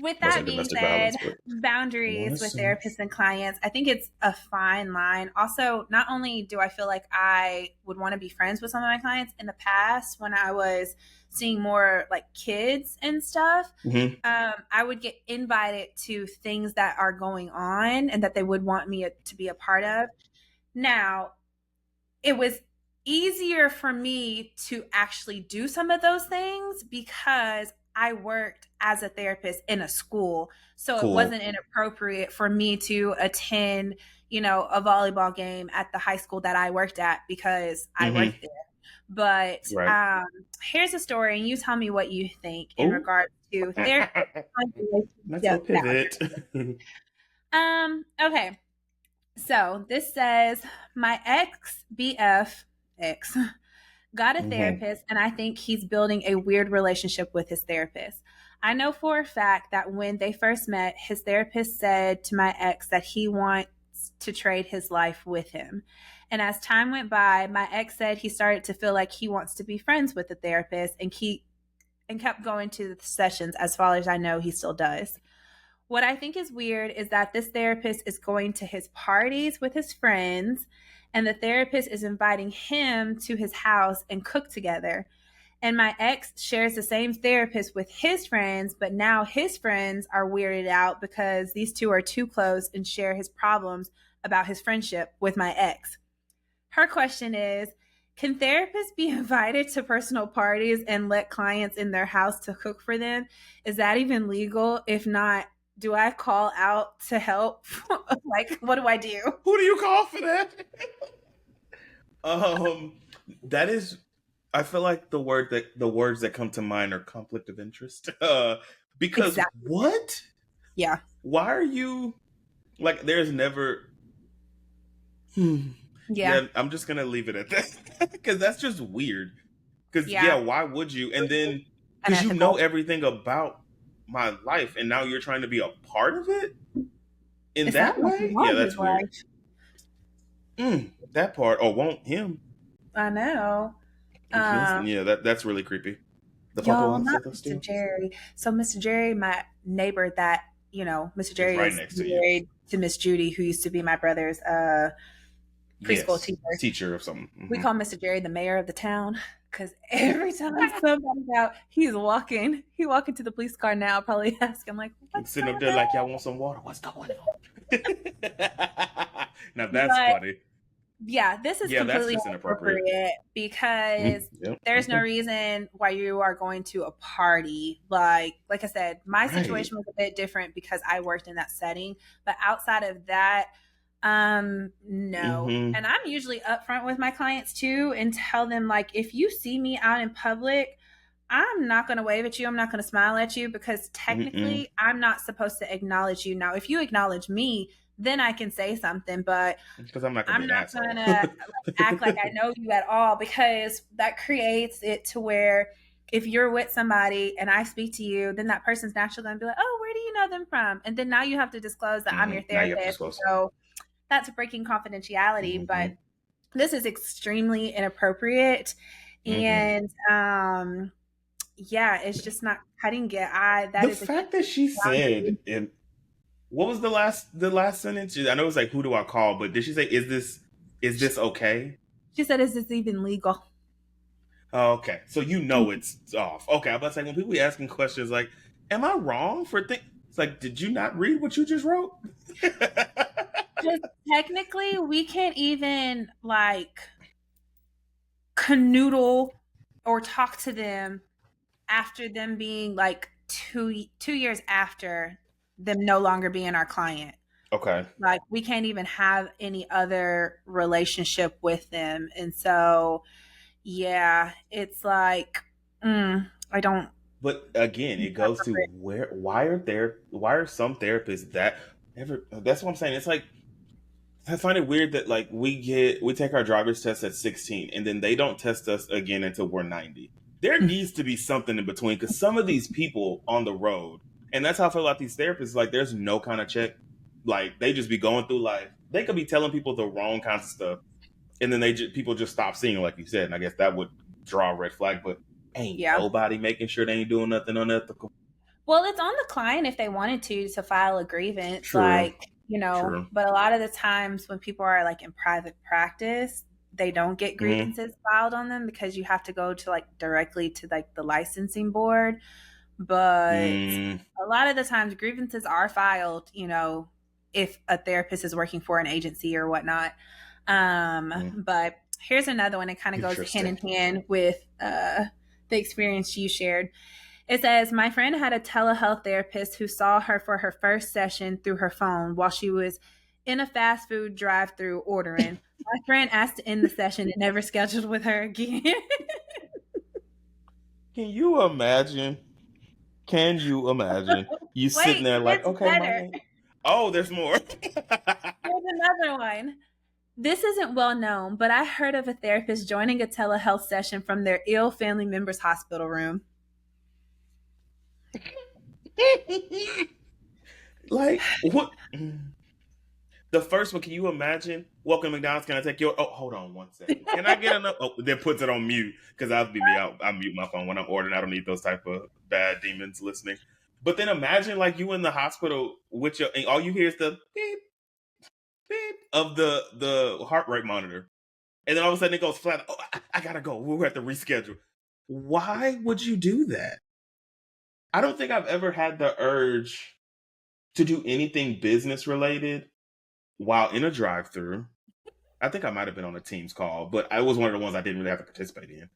with that being said, boundaries with therapists and clients, I think it's a fine line. Also, not only do I feel like I would want to be friends with some of my clients in the past when I was seeing more like kids and stuff, I would get invited to things that are going on and that they would want me to be a part of. Now, it was easier for me to actually do some of those things because I worked as a therapist in a school. So It wasn't inappropriate for me to attend, a volleyball game at the high school that I worked at because I worked there. But here's a story, and you tell me what you think in regards to therapy. Let's go pivot. Okay. So this says, my ex-BF got a therapist, and I think he's building a weird relationship with his therapist. I know for a fact that when they first met, his therapist said to my ex that he wants to trade his life with him. And as time went by, my ex said he started to feel like he wants to be friends with the therapist and kept going to the sessions. As far as I know, he still does. What I think is weird is that this therapist is going to his parties with his friends, and the therapist is inviting him to his house and cook together. And my ex shares the same therapist with his friends, but now his friends are weirded out because these two are too close and share his problems about his friendship with my ex. Her question is, can therapists be invited to personal parties and let clients in their house to cook for them? Is that even legal? If not, do I call out to help? Like, what do I do? Who do you call for that? That is, I feel like the words that come to mind are conflict of interest. Because what? Yeah. Why are you like? There's never. Yeah, I'm just gonna leave it at that because that's just weird. Because why would you? And then because you know everything about my life, and now you're trying to be a part of it in that way. Yeah, that's weird. That part. Oh, won't him? I know. Yeah, that's really creepy. Y'all, not Mr. Jerry. So Mr. Jerry, my neighbor, that Mr. Jerry right is next to married to Miss Judy, who used to be my brother's preschool teacher or something. We call Mr. Jerry the mayor of the town because every time somebody's out, he walking to the police car now, probably asking like, what's sitting up there like, y'all want some water? What's going on? Now that's funny. Yeah, this is completely inappropriate because there's no reason why you are going to a party. Like I said, my situation was a bit different because I worked in that setting, but outside of that, no. And I'm usually upfront with my clients too and tell them like, if you see me out in public, I'm not going to wave at you. I'm not going to smile at you because technically I'm not supposed to acknowledge you. Now, if you acknowledge me, then I can say something, but because I'm not going to act like I know you at all, because that creates it to where if you're with somebody and I speak to you, then that person's naturally going to be like, oh, where do you know them from? And then now you have to disclose that I'm your therapist. So that's breaking confidentiality, but this is extremely inappropriate. And it's just not cutting it. The fact that she said, and what was the last sentence? I know it was like, who do I call? But did she say, is this okay? She said, is this even legal? Oh, okay. So it's off. Okay, I'm about to say, when people be asking questions like, am I wrong for It's like, did you not read what you just wrote? Just technically, we can't even like canoodle or talk to them after them being like two years after them no longer being our client. Okay. Like we can't even have any other relationship with them. And so yeah, it's like I don't. But again, it goes to why are some therapists that ever that's what I'm saying. It's like I find it weird that like we take our driver's test at 16 and then they don't test us again until we're 90. There needs to be something in between because some of these people on the road, and that's how I feel about these therapists, like there's no kind of check. Like they just be going through life. They could be telling people the wrong kinds of stuff, and then people just stop seeing, like you said. And I guess that would draw a red flag. But ain't nobody making sure they ain't doing nothing unethical. Well, it's on the client if they wanted to file a grievance, True. like, you know, True. But a lot of the times when people are like in private practice, they don't get grievances filed on them because you have to go to like directly to like the licensing board. But a lot of the times grievances are filed, you know, if a therapist is working for an agency or whatnot. But here's another one. It kind of goes hand in hand with the experience you shared. It says, my friend had a telehealth therapist who saw her for her first session through her phone while she was in a fast food drive-through ordering. My friend asked to end the session and never scheduled with her again. Can you imagine? You sitting there like, okay, oh, there's more. Here's another one. This isn't well known, but I heard of a therapist joining a telehealth session from their ill family member's hospital room. Like what? The first one, can you imagine? Welcome to McDonald's. Can I take your? Oh, hold on 1 second. Can I get enough? Oh, then puts it on mute because I'll be me out. I mute my phone when I'm ordering. I don't need those type of bad demons listening. But then imagine like you in the hospital with your, and all you hear is the beep, beep of the heart rate monitor, and then all of a sudden it goes flat. Oh, I gotta go. We'll have to reschedule. Why would you do that? I don't think I've ever had the urge to do anything business related while in a drive-through. I think I might have been on a Teams call, but I was one of the ones I didn't really have to participate in.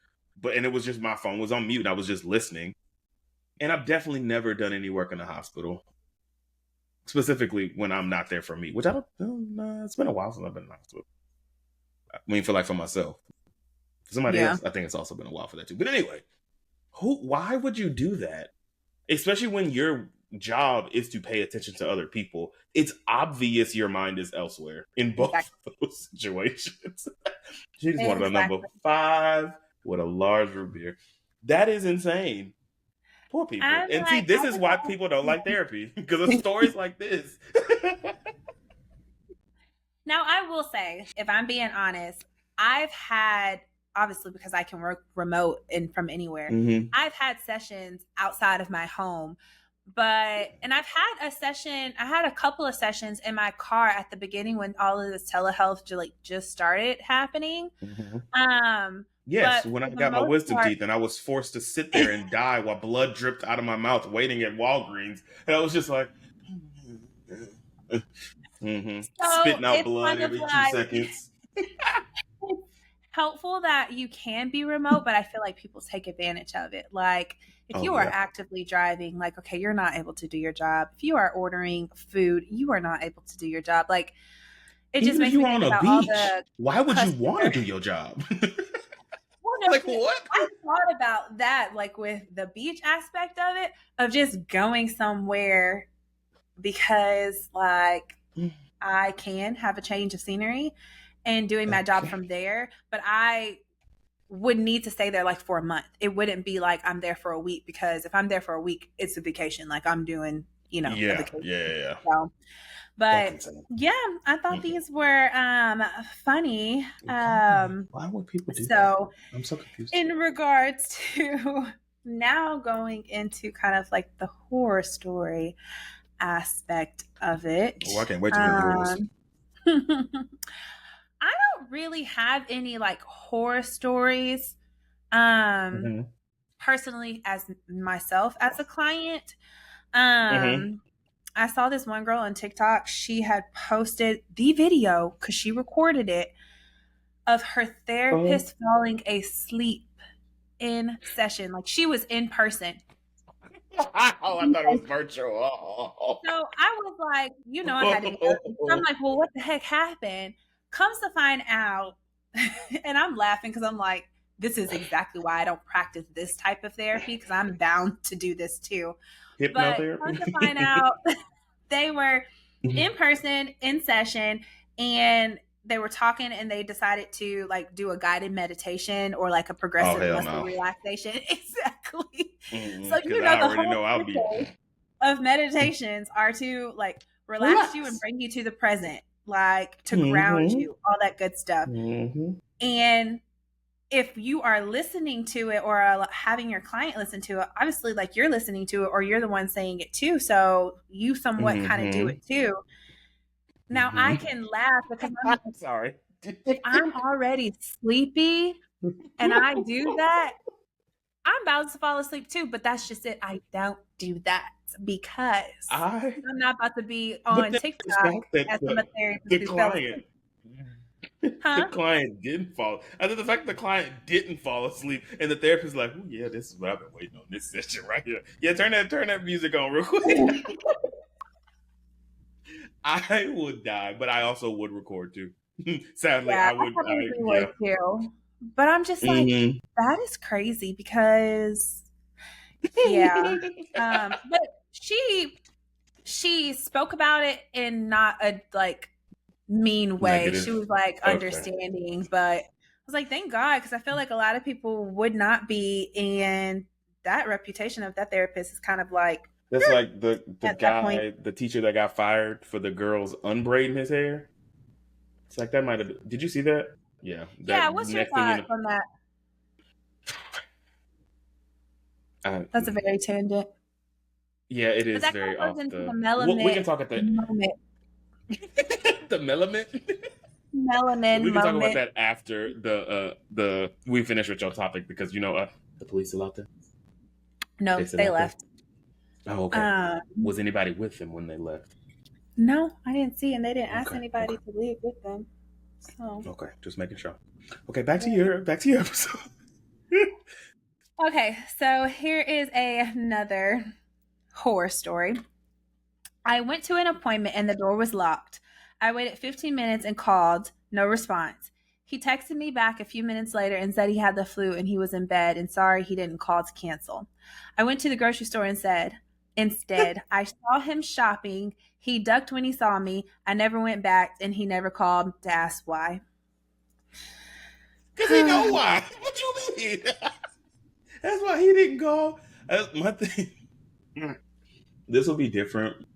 And it was just my phone was on mute and I was just listening. And I've definitely never done any work in the hospital, specifically when I'm not there for me, which I don't know. It's been a while since I've been in the hospital. I mean, for myself. For somebody else, I think it's also been a while for that too. But anyway, why would you do that? Especially when your job is to pay attention to other people. It's obvious your mind is elsewhere in both those situations. She just wanted a number 5 with a large root beer. That is insane. Poor people. And see, this is why people don't like therapy, because of stories like this. Now, I will say, if I'm being honest, I've had, obviously because I can work remote and from anywhere, I've had sessions outside of my home. And I had a couple of sessions in my car at the beginning when all of this telehealth just started happening. Yes, when I got my wisdom teeth and I was forced to sit there and die while blood dripped out of my mouth waiting at Walgreens. And I was just like, spitting out blood every 2 seconds. It's helpful that you can be remote, but I feel like people take advantage of it. Like if you are actively driving, like, okay, you're not able to do your job. If you are ordering food, you are not able to do your job. Like it just makes me think about all the why would you want to do your job? Like what? I thought about that, like with the beach aspect of it, of just going somewhere because like I can have a change of scenery and doing my job from there, but I would need to stay there like for a month. It wouldn't be like I'm there for a week, because if I'm there for a week, it's a vacation. Like I'm doing, a vacation. Yeah. So, but yeah, I thought these were funny. Why would people do that? I'm so confused. In regards to now going into kind of like the horror story aspect of it. Oh, I can't wait to hear this. I don't really have any like horror stories personally as myself as a client. I saw this one girl on TikTok. She had posted the video because she recorded it of her therapist falling asleep in session. Like she was in person. Oh, I thought it was virtual. So I was like, I had to be nervous. So I'm like, well, what the heck happened? Comes to find out, and I'm laughing because I'm like, this is exactly why I don't practice this type of therapy because I'm bound to do this too. But come to find out, they were in person, in session, and they were talking and they decided to like do a guided meditation or like a progressive muscle relaxation. Exactly. So the whole purpose of meditations are to like relax you and bring you to the present, like to ground you, all that good stuff. And if you are listening to it or having your client listen to it, obviously like you're listening to it or you're the one saying it too. So you somewhat kind of do it too. Now I can laugh because I'm sorry. If I'm already sleepy and I do that, I'm about to fall asleep too. But that's just it. I don't do that because I'm not about to be on TikTok as a therapist who fell asleep. The client didn't fall. I think the fact the client didn't fall asleep and the therapist is like, oh yeah, this is what I've been waiting on, this session right here. Yeah, turn that music on real quick. I would die, but I also would record too. Sadly, I would too. But I'm just like, that is crazy because but she spoke about it in not a like mean way. Negative. She was like understanding, but I was like, thank God, because I feel like a lot of people would not be, and that reputation of that therapist is kind of like that's like the guy, the teacher that got fired for the girls unbraiding his hair. It's like that might have. Did you see that? Yeah. What's your thought on that? That's a very tangent. Yeah, it is very off the. We can talk at the moment. The melanin. Melanin. We can talk about that after the we finish with your topic because the police still out there. No, they left. Oh, okay. Was anybody with them when they left? No, I didn't see, and they didn't ask anybody to leave with them. So. Okay, just making sure. Okay, back to your episode. Okay, so here is another horror story. I went to an appointment and the door was locked. I waited 15 minutes and called. No response. He texted me back a few minutes later and said he had the flu and he was in bed and sorry he didn't call to cancel. I went to the grocery store and said, instead, I saw him shopping. He ducked when he saw me. I never went back and he never called to ask why. Because he know why. What you mean? That's why he didn't call. That's my thing. This will be different.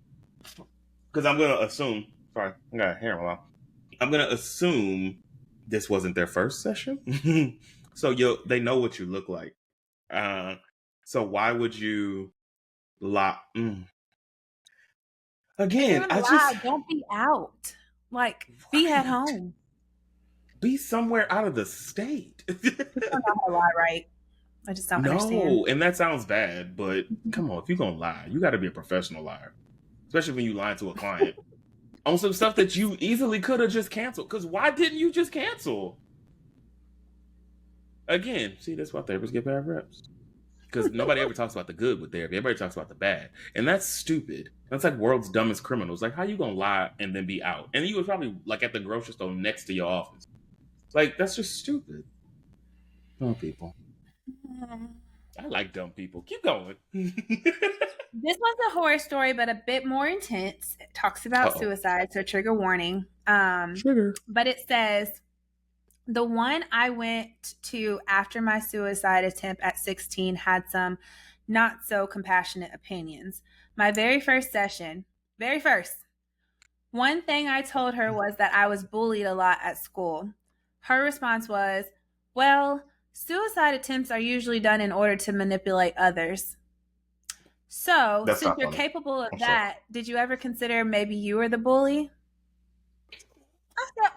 Because I'm going to assume. Sorry, I got hair in my mouth. I'm going to assume this wasn't their first session. So they know what you look like. So why would you lie? Again, don't be out. Like, be at home. Be somewhere out of the state. I don't know how to lie, right? I just don't understand. No, and that sounds bad, but come on, if you're going to lie, you got to be a professional liar. Especially when you lie to a client. On some stuff that you easily could have just canceled. Because why didn't you just cancel? Again, see, that's why therapists get bad reps. Because nobody ever talks about the good with therapy. Everybody talks about the bad. And that's stupid. That's like world's dumbest criminals. Like, how you going to lie and then be out? And you were probably like at the grocery store next to your office. Like, that's just stupid. Dumb people. I like dumb people. Keep going. This was a horror story, but a bit more intense. It talks about suicide, so trigger warning. Trigger. But it says, the one I went to after my suicide attempt at 16 had some not so compassionate opinions. My very first session, one thing I told her was that I was bullied a lot at school. Her response was, well, suicide attempts are usually done in order to manipulate others. So, since you're capable of that, did you ever consider maybe you were the bully? I said,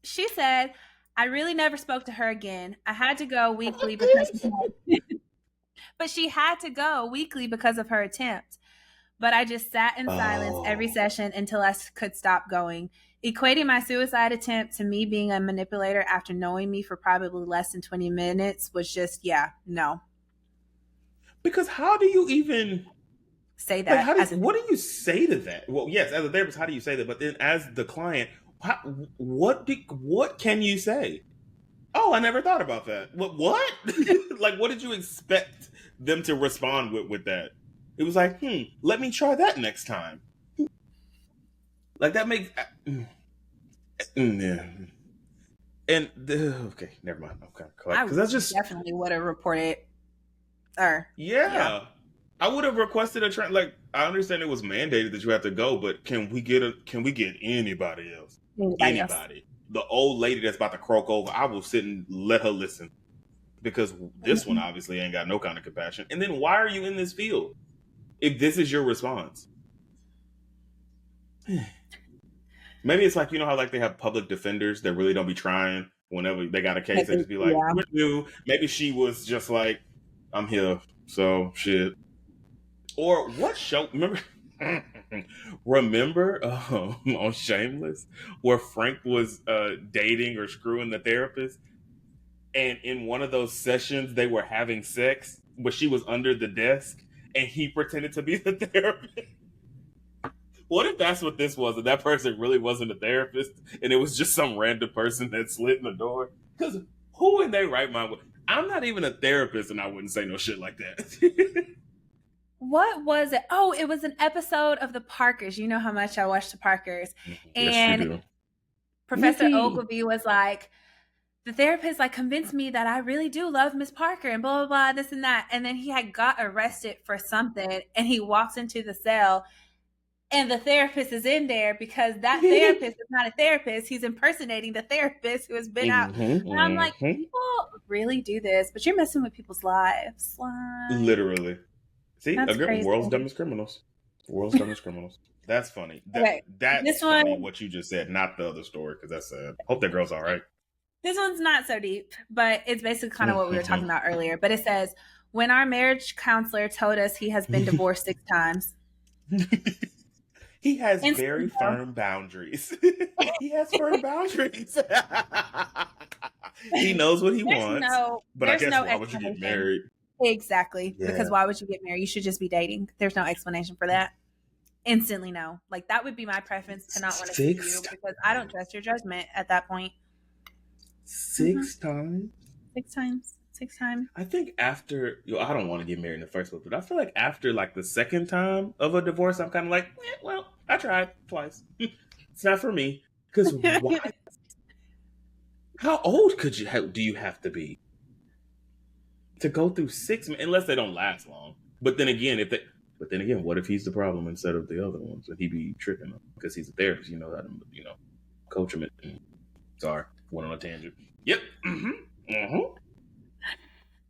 she said, I really never spoke to her again. I had to go weekly because but she had to go weekly because of her attempt. but I just sat in silence every session until I could stop going. Equating my suicide attempt to me being a manipulator after knowing me for probably less than 20 minutes was just, no. Because how do you even say that? What do you say to that? Well, yes, as a therapist, how do you say that? But then as the client, what can you say? Oh, I never thought about that. What? Like, what did you expect them to respond with that? It was like, let me try that next time. Like, that makes... yeah. And, okay, never mind. Okay, because that's just... definitely would have reported... Yeah. I would have requested a train. Like, I understand it was mandated that you have to go, but can we get anybody else? Anybody. The old lady that's about to croak over, I will sit and let her listen. Because this one obviously ain't got no kind of compassion. And then why are you in this field if this is your response? Maybe it's like, you know how like they have public defenders that really don't be trying whenever they got a case. They just be like, we're new. Maybe she was just like, I'm here, so shit. Or what show? Remember on Shameless where Frank was dating or screwing the therapist, and in one of those sessions they were having sex, but she was under the desk and he pretended to be the therapist. What if that's what this was, and that person really wasn't a therapist and it was just some random person that slid in the door? Because who in their right mind would? I'm not even a therapist and I wouldn't say no shit like that. What was it? Oh, it was an episode of the Parkers. You know how much I watch the Parkers. And Professor Ogilvy was like, the therapist like convinced me that I really do love Miss Parker and blah, blah, blah, this and that. And then he had got arrested for something and he walks into the cell and the therapist is in there because that therapist is not a therapist. He's impersonating the therapist who has been out. And I'm like, people really do this, but you're messing with people's lives. Like, literally. See, world's dumbest criminals. World's dumbest criminals. That's funny. That's funny what you just said, not the other story, because that's sad. Hope that girl's all right. This one's not so deep, but it's basically kind of what we were talking about earlier. But it says, when our marriage counselor told us he has been divorced 6 times. He has very firm boundaries. He has firm boundaries. He knows what he wants. But I guess why would you get married? Exactly. Yeah. Because why would you get married? You should just be dating. There's no explanation for that. Instantly no. Like, that would be my preference to not want to see you because I don't trust your judgment at that point. 6 times? 6 times. 6 times. I think after, I don't want to get married in the first place, but I feel like after like the second time of a divorce, I'm kind of like, well, I tried twice. It's not for me. Because why? How old do you have to be to go through 6, unless they don't last long? But then again, what if he's the problem instead of the other ones? Would he be tricking them because he's a therapist? You know, coach him. Sorry, went on a tangent. Yep.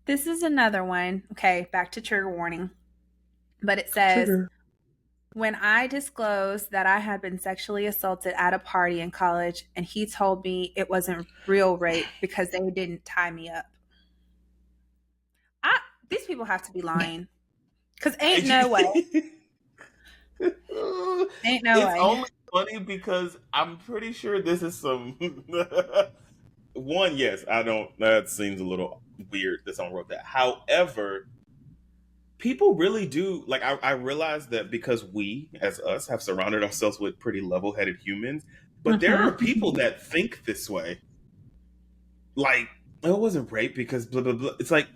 This is another one. Okay, back to trigger warning. But it says, when I disclosed that I had been sexually assaulted at a party in college, and he told me it wasn't real rape because they didn't tie me up. These people have to be lying. Because ain't no way. Ain't no way. It's only funny because I'm pretty sure this is some... One, yes, that seems a little weird that someone wrote that. However, people really do, like, I realize that because we, as us, have surrounded ourselves with pretty level-headed humans, but there are people that think this way. Like, it wasn't rape because blah, blah, blah. It's like,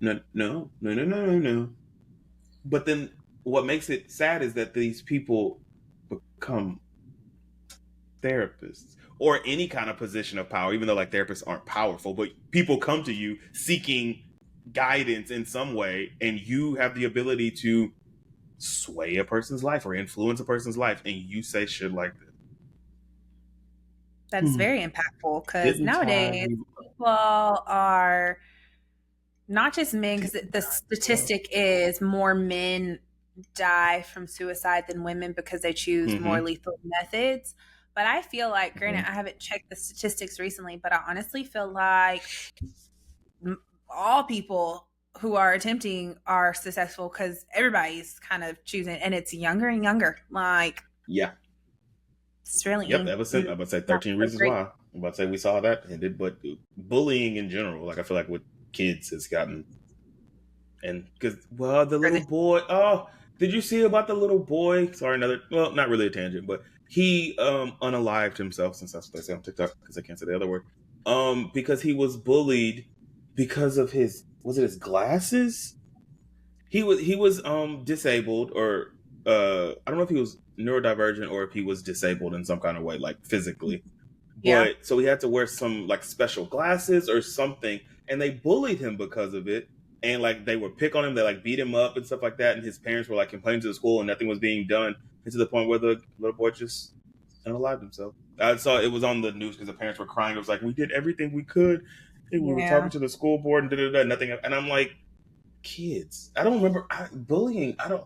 no. But then what makes it sad is that these people become therapists or any kind of position of power, even though like therapists aren't powerful, but people come to you seeking guidance in some way, and you have the ability to sway a person's life or influence a person's life, and you say shit like that. That's very impactful because nowadays people are not just men, because the statistic is more men die from suicide than women because they choose more lethal methods. But I feel like, granted, I haven't checked the statistics recently, but I honestly feel like all people who are attempting are successful because everybody's kind of choosing, and it's younger and younger. Like, Yeah. it's really Yep. Ever since I'm about to say 13 Reasons great. Why. I'm about to say we saw that ended, but bullying in general, like I feel like with kids has gotten, and because the little boy. Oh, did you see about the little boy? Sorry, not really a tangent, but he unalived himself, since that's what they say on TikTok, because I can't say the other word. Because he was bullied because of his glasses? He was disabled, or I don't know if he was neurodivergent or if he was disabled in some kind of way, like physically. Yeah. But so he had to wear some like special glasses or something, and they bullied him because of it. And like they would pick on him, they like beat him up and stuff like that. And his parents were like complaining to the school, and nothing was being done. And to the point where the little boy just unalived himself. I saw it was on the news because the parents were crying. It was like, we did everything we could, and we were Yeah. talking to the school board and nothing. And I'm like, kids, I don't remember bullying. I don't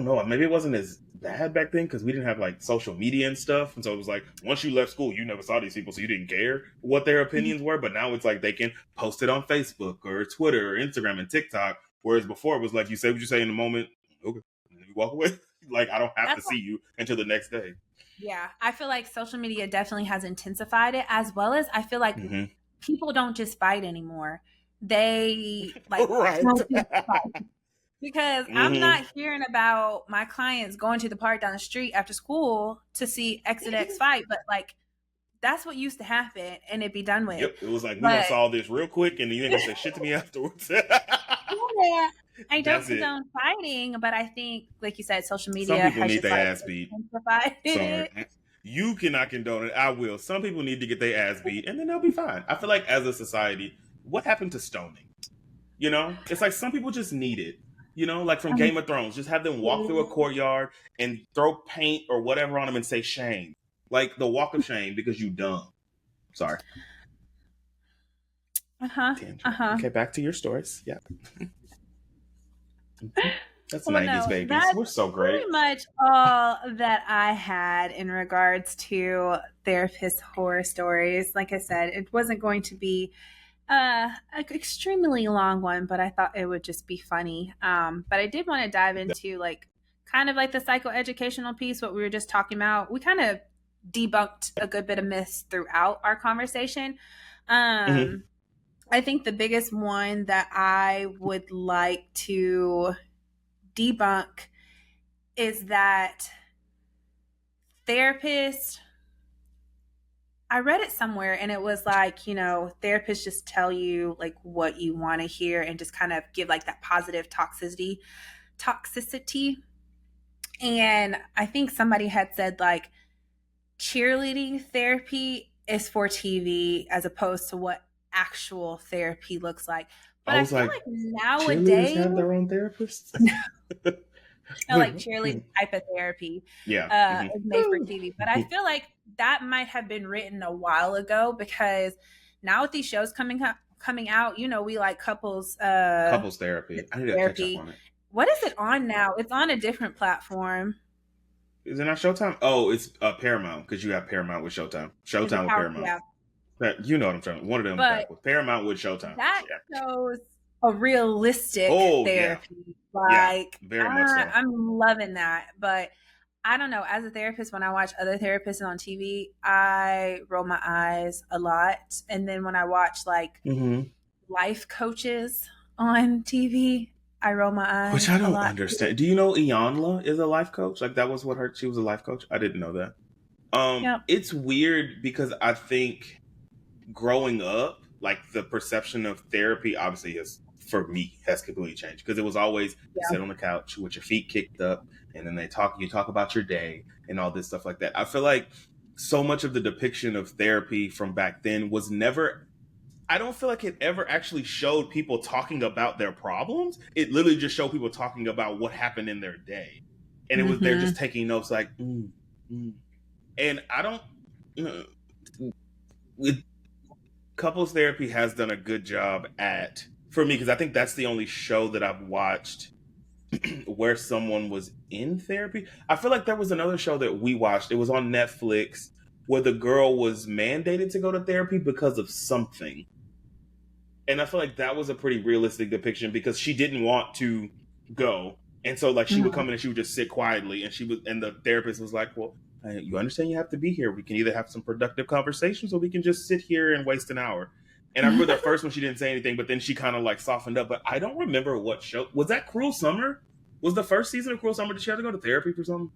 know. Maybe it wasn't as bad back then because we didn't have like social media and stuff. And so it was like, once you left school, you never saw these people, so you didn't care what their opinions were. But now it's like they can post it on Facebook or Twitter or Instagram and TikTok. Whereas before it was like, you say what you say in the moment, okay, and then you walk away. Like, I don't have to see you until the next day. Yeah. I feel like social media definitely has intensified it, as well as I feel like people don't just fight anymore. They like right. don't just fight. Because I'm not hearing about my clients going to the park down the street after school to see X and X fight, but like that's what used to happen, and it'd be done with. Yep, it was like, we're gonna solve this real quick, and you ain't gonna say shit to me afterwards. Yeah, I don't condone fighting, but I think, like you said, social media. Some people has need just, their ass beat. Sorry, you cannot condone it. I will. Some people need to get their ass beat, and then they'll be fine. I feel like as a society, what happened to stoning? You know, it's like some people just need it. You know, like from Game of Thrones, just have them walk through a courtyard and throw paint or whatever on them and say shame. Like the walk of shame because you dumb. Sorry. Okay, back to your stories. Yeah. That's 90s babies. That's we're so great. Pretty much all that I had in regards to therapist horror stories. Like I said, it wasn't going to be an extremely long one, but I thought it would just be funny. But I did want to dive into like kind of like the psychoeducational piece, what we were just talking about. We kind of debunked a good bit of myths throughout our conversation. I think the biggest one that I would like to debunk is that therapists, I read it somewhere and it was like, you know, therapists just tell you like what you want to hear and just kind of give like that positive toxicity. And I think somebody had said like cheerleading therapy is for TV as opposed to what actual therapy looks like. But I feel like nowadays have their own therapists. Like cheerleading type of therapy is made for TV. But I feel like that might have been written a while ago because now with these shows coming out, you know, we like couples therapy. I need to catch up on it. What is it on now? It's on a different platform. Is it not Showtime? Oh, it's Paramount because you have Paramount with Showtime. Showtime with Paramount. Yeah. You know what I'm trying. One of them back with Paramount with Showtime. That shows a realistic therapy. Yeah. Like, very much so. I'm loving that. But I don't know. As a therapist, when I watch other therapists on TV, I roll my eyes a lot. And then when I watch like life coaches on TV, I roll my eyes. Which I don't understand. Do you know Iyanla is a life coach? Like that was she was a life coach. I didn't know that. It's weird because I think growing up, like the perception of therapy obviously has completely changed because it was always sit on the couch with your feet kicked up and then you talk about your day and all this stuff like that. I feel like so much of the depiction of therapy from back then was never, I don't feel like it ever actually showed people talking about their problems. It literally just showed people talking about what happened in their day. And it was, they're just taking notes like, and I don't, couples therapy has done a good job for me, because I think that's the only show that I've watched where someone was in therapy. I feel like there was another show that we watched. It was on Netflix where the girl was mandated to go to therapy because of something. And I feel like that was a pretty realistic depiction because she didn't want to go. And so like she would come in and she would just sit quietly and the therapist was like, well, you understand you have to be here. We can either have some productive conversations or we can just sit here and waste an hour. And I remember the first one she didn't say anything, but then she kind of like softened up. But I don't remember what show. Was that Cruel Summer? Was the first season of Cruel Summer? Did she have to go to therapy for something?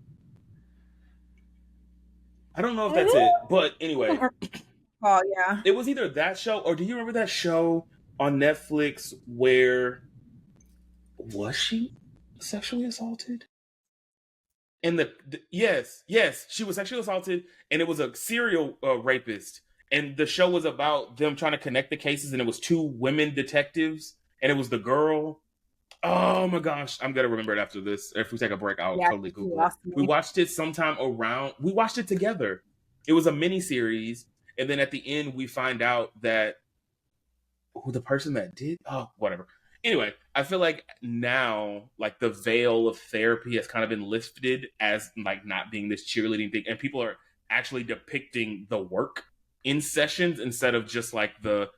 I don't know if that's it. But anyway. Oh, yeah. It was either that show or do you remember that show on Netflix where was she sexually assaulted? And yes, she was sexually assaulted, and it was a serial rapist. And the show was about them trying to connect the cases, and it was two women detectives, and it was the girl. Oh my gosh, I'm gonna remember it after this. If we take a break, I'll totally Google it. We watched it sometime around. We watched it together. It was a mini series, and then at the end, we find out that who the person that did. Oh, whatever. Anyway, I feel like now, like the veil of therapy has kind of been lifted as like not being this cheerleading thing, and people are actually depicting the work in sessions instead of just like the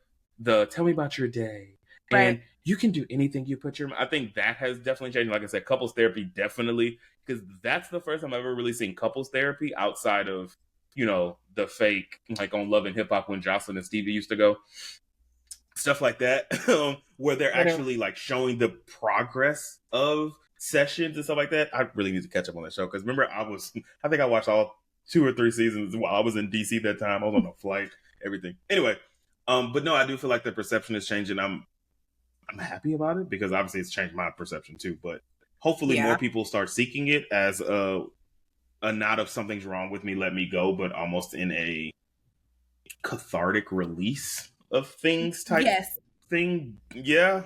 tell me about your day and you can do anything you put your. I think that has definitely changed. Like I said, couples therapy definitely, because that's the first time I've ever really seen couples therapy outside of the fake like on Love and Hip Hop when Jocelyn and Stevie used to go. Stuff like that, where they're actually like showing the progress of sessions and stuff like that. I really need to catch up on that show because remember I think I watched all 2 or 3 seasons while I was in DC that time. I was on a flight, everything. Anyway, but no, I do feel like the perception is changing. I'm happy about it because obviously it's changed my perception too. But hopefully more people start seeking it as a not of something's wrong with me, let me go, but almost in a cathartic release of things type thing. Yeah.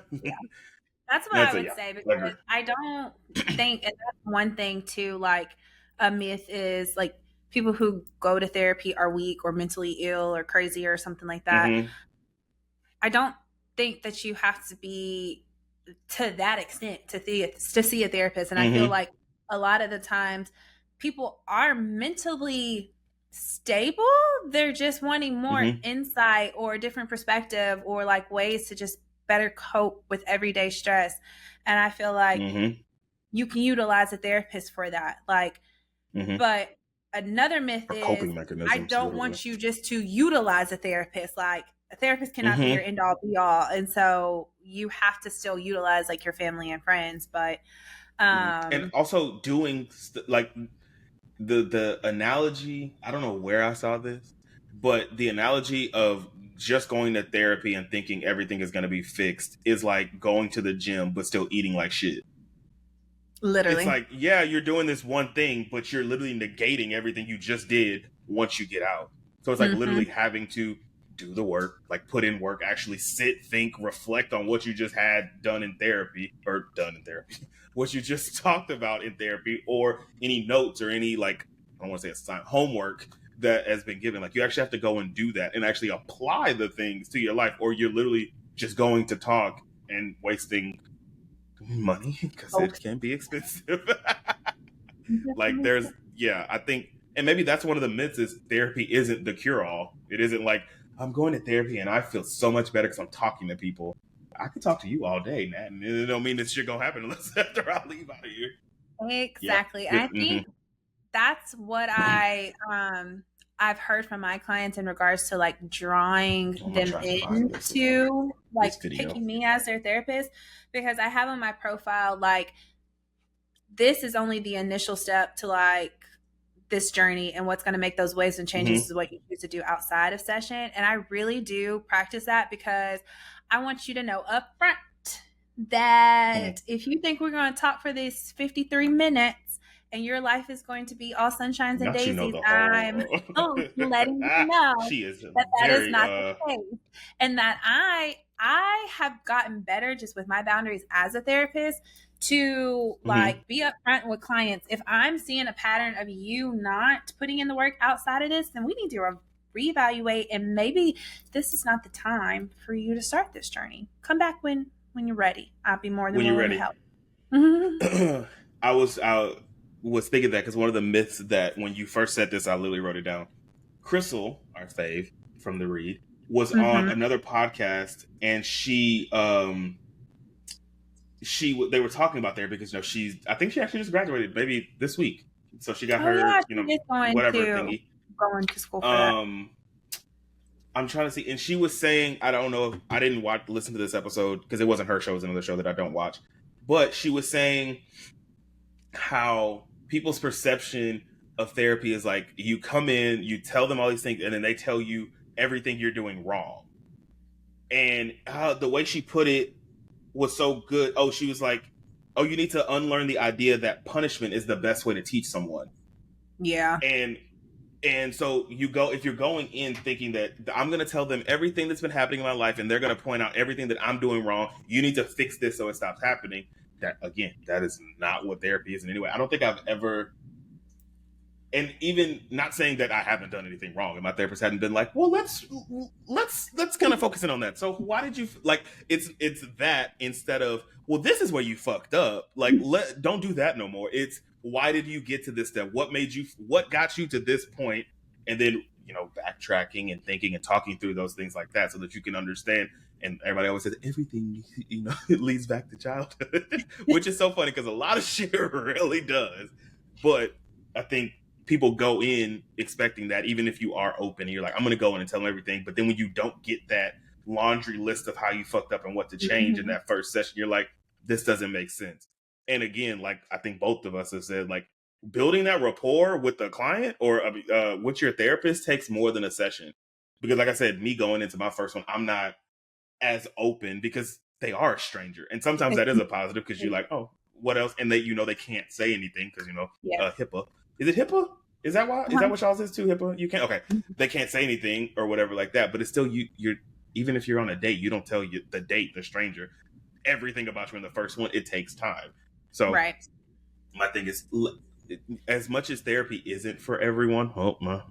That's what I would say, because I don't think, and that's one thing too, like a myth is like people who go to therapy are weak or mentally ill or crazy or something like that. Mm-hmm. I don't think that you have to be to that extent to see a therapist. And I feel like a lot of the times people are mentally stable. They're just wanting more insight or a different perspective or like ways to just better cope with everyday stress. And I feel like you can utilize a therapist for that. Like, but another myth is I don't want you just to utilize a therapist. Like a therapist cannot be your end all be all. And so you have to still utilize like your family and friends, but and also doing like the analogy, I don't know where I saw this, but the analogy of just going to therapy and thinking everything is going to be fixed is like going to the gym but still eating like shit. Literally. It's like, yeah, you're doing this one thing, but you're literally negating everything you just did once you get out. So it's like literally having to do the work, like put in work, actually sit, think, reflect on what you just had done in therapy, what you just talked about in therapy, or any notes or any, like, I don't want to say assignment, homework that has been given. Like you actually have to go and do that and actually apply the things to your life, or you're literally just going to talk and wasting money because it can be expensive. Like I think, and maybe that's one of the myths is therapy isn't the cure-all. It isn't like I'm going to therapy and I feel so much better because I'm talking to people. I could talk to you all day, Nat, and it don't mean this shit gonna happen unless after I leave out of here. Exactly. Yeah. I think that's what I've heard from my clients in regards to like drawing them into like picking me as their therapist, because I have on my profile like this is only the initial step to like this journey, and what's going to make those waves and changes is what you choose to do outside of session. And I really do practice that because I want you to know up front that if you think we're going to talk for these 53 minutes and your life is going to be all sunshines and daisies, I'm letting you know that is not the case. And that I have gotten better just with my boundaries as a therapist to like be upfront with clients. If I'm seeing a pattern of you not putting in the work outside of this, then we need to reevaluate, and maybe this is not the time for you to start this journey. Come back when you're ready. I'll be more than willing to help. I was thinking that because one of the myths that when you first said this, I literally wrote it down. Crystal, our fave from the read, was on another podcast, and they were talking about therapy because I think she actually just graduated maybe this week, so she got her whatever thingy. Going to school for that. I'm trying to see, and she was saying, I don't know if I didn't listen to this episode because it wasn't her show, it was another show that I don't watch, but she was saying how people's perception of therapy is like, you come in, you tell them all these things, and then they tell you everything you're doing wrong. And the way she put it was so good. Oh, she was like, oh, you need to unlearn the idea that punishment is the best way to teach someone. Yeah. And so if you're going in thinking that I'm going to tell them everything that's been happening in my life, and they're going to point out everything that I'm doing wrong, you need to fix this so it stops happening. That is not what therapy is in any way. I don't think I've ever, and even not saying that I haven't done anything wrong, and my therapist hadn't been like, well, let's kind of focus in on that. So why did you like? It's that instead of, well, this is where you fucked up. Like, don't do that no more. It's, why did you get to this step? What got you to this point? And then, backtracking and thinking and talking through those things like that so that you can understand. And everybody always says everything, it leads back to childhood, which is so funny because a lot of shit really does. But I think people go in expecting that, even if you are open and you're like, I'm going to go in and tell them everything. But then when you don't get that laundry list of how you fucked up and what to change in that first session, you're like, this doesn't make sense. And again, like I think both of us have said, like, building that rapport with the client or with your therapist takes more than a session. Because like I said, me going into my first one, I'm not as open because they are a stranger. And sometimes that is a positive because you're like, oh, what else? And they can't say anything because, HIPAA. Is it HIPAA? Is that why? Is that what y'all's is too, HIPAA? You can't, okay. They can't say anything or whatever like that. But it's still, you're even if you're on a date, you don't tell the stranger everything about you in the first one. It takes time. So my thing is, as much as therapy isn't for everyone, my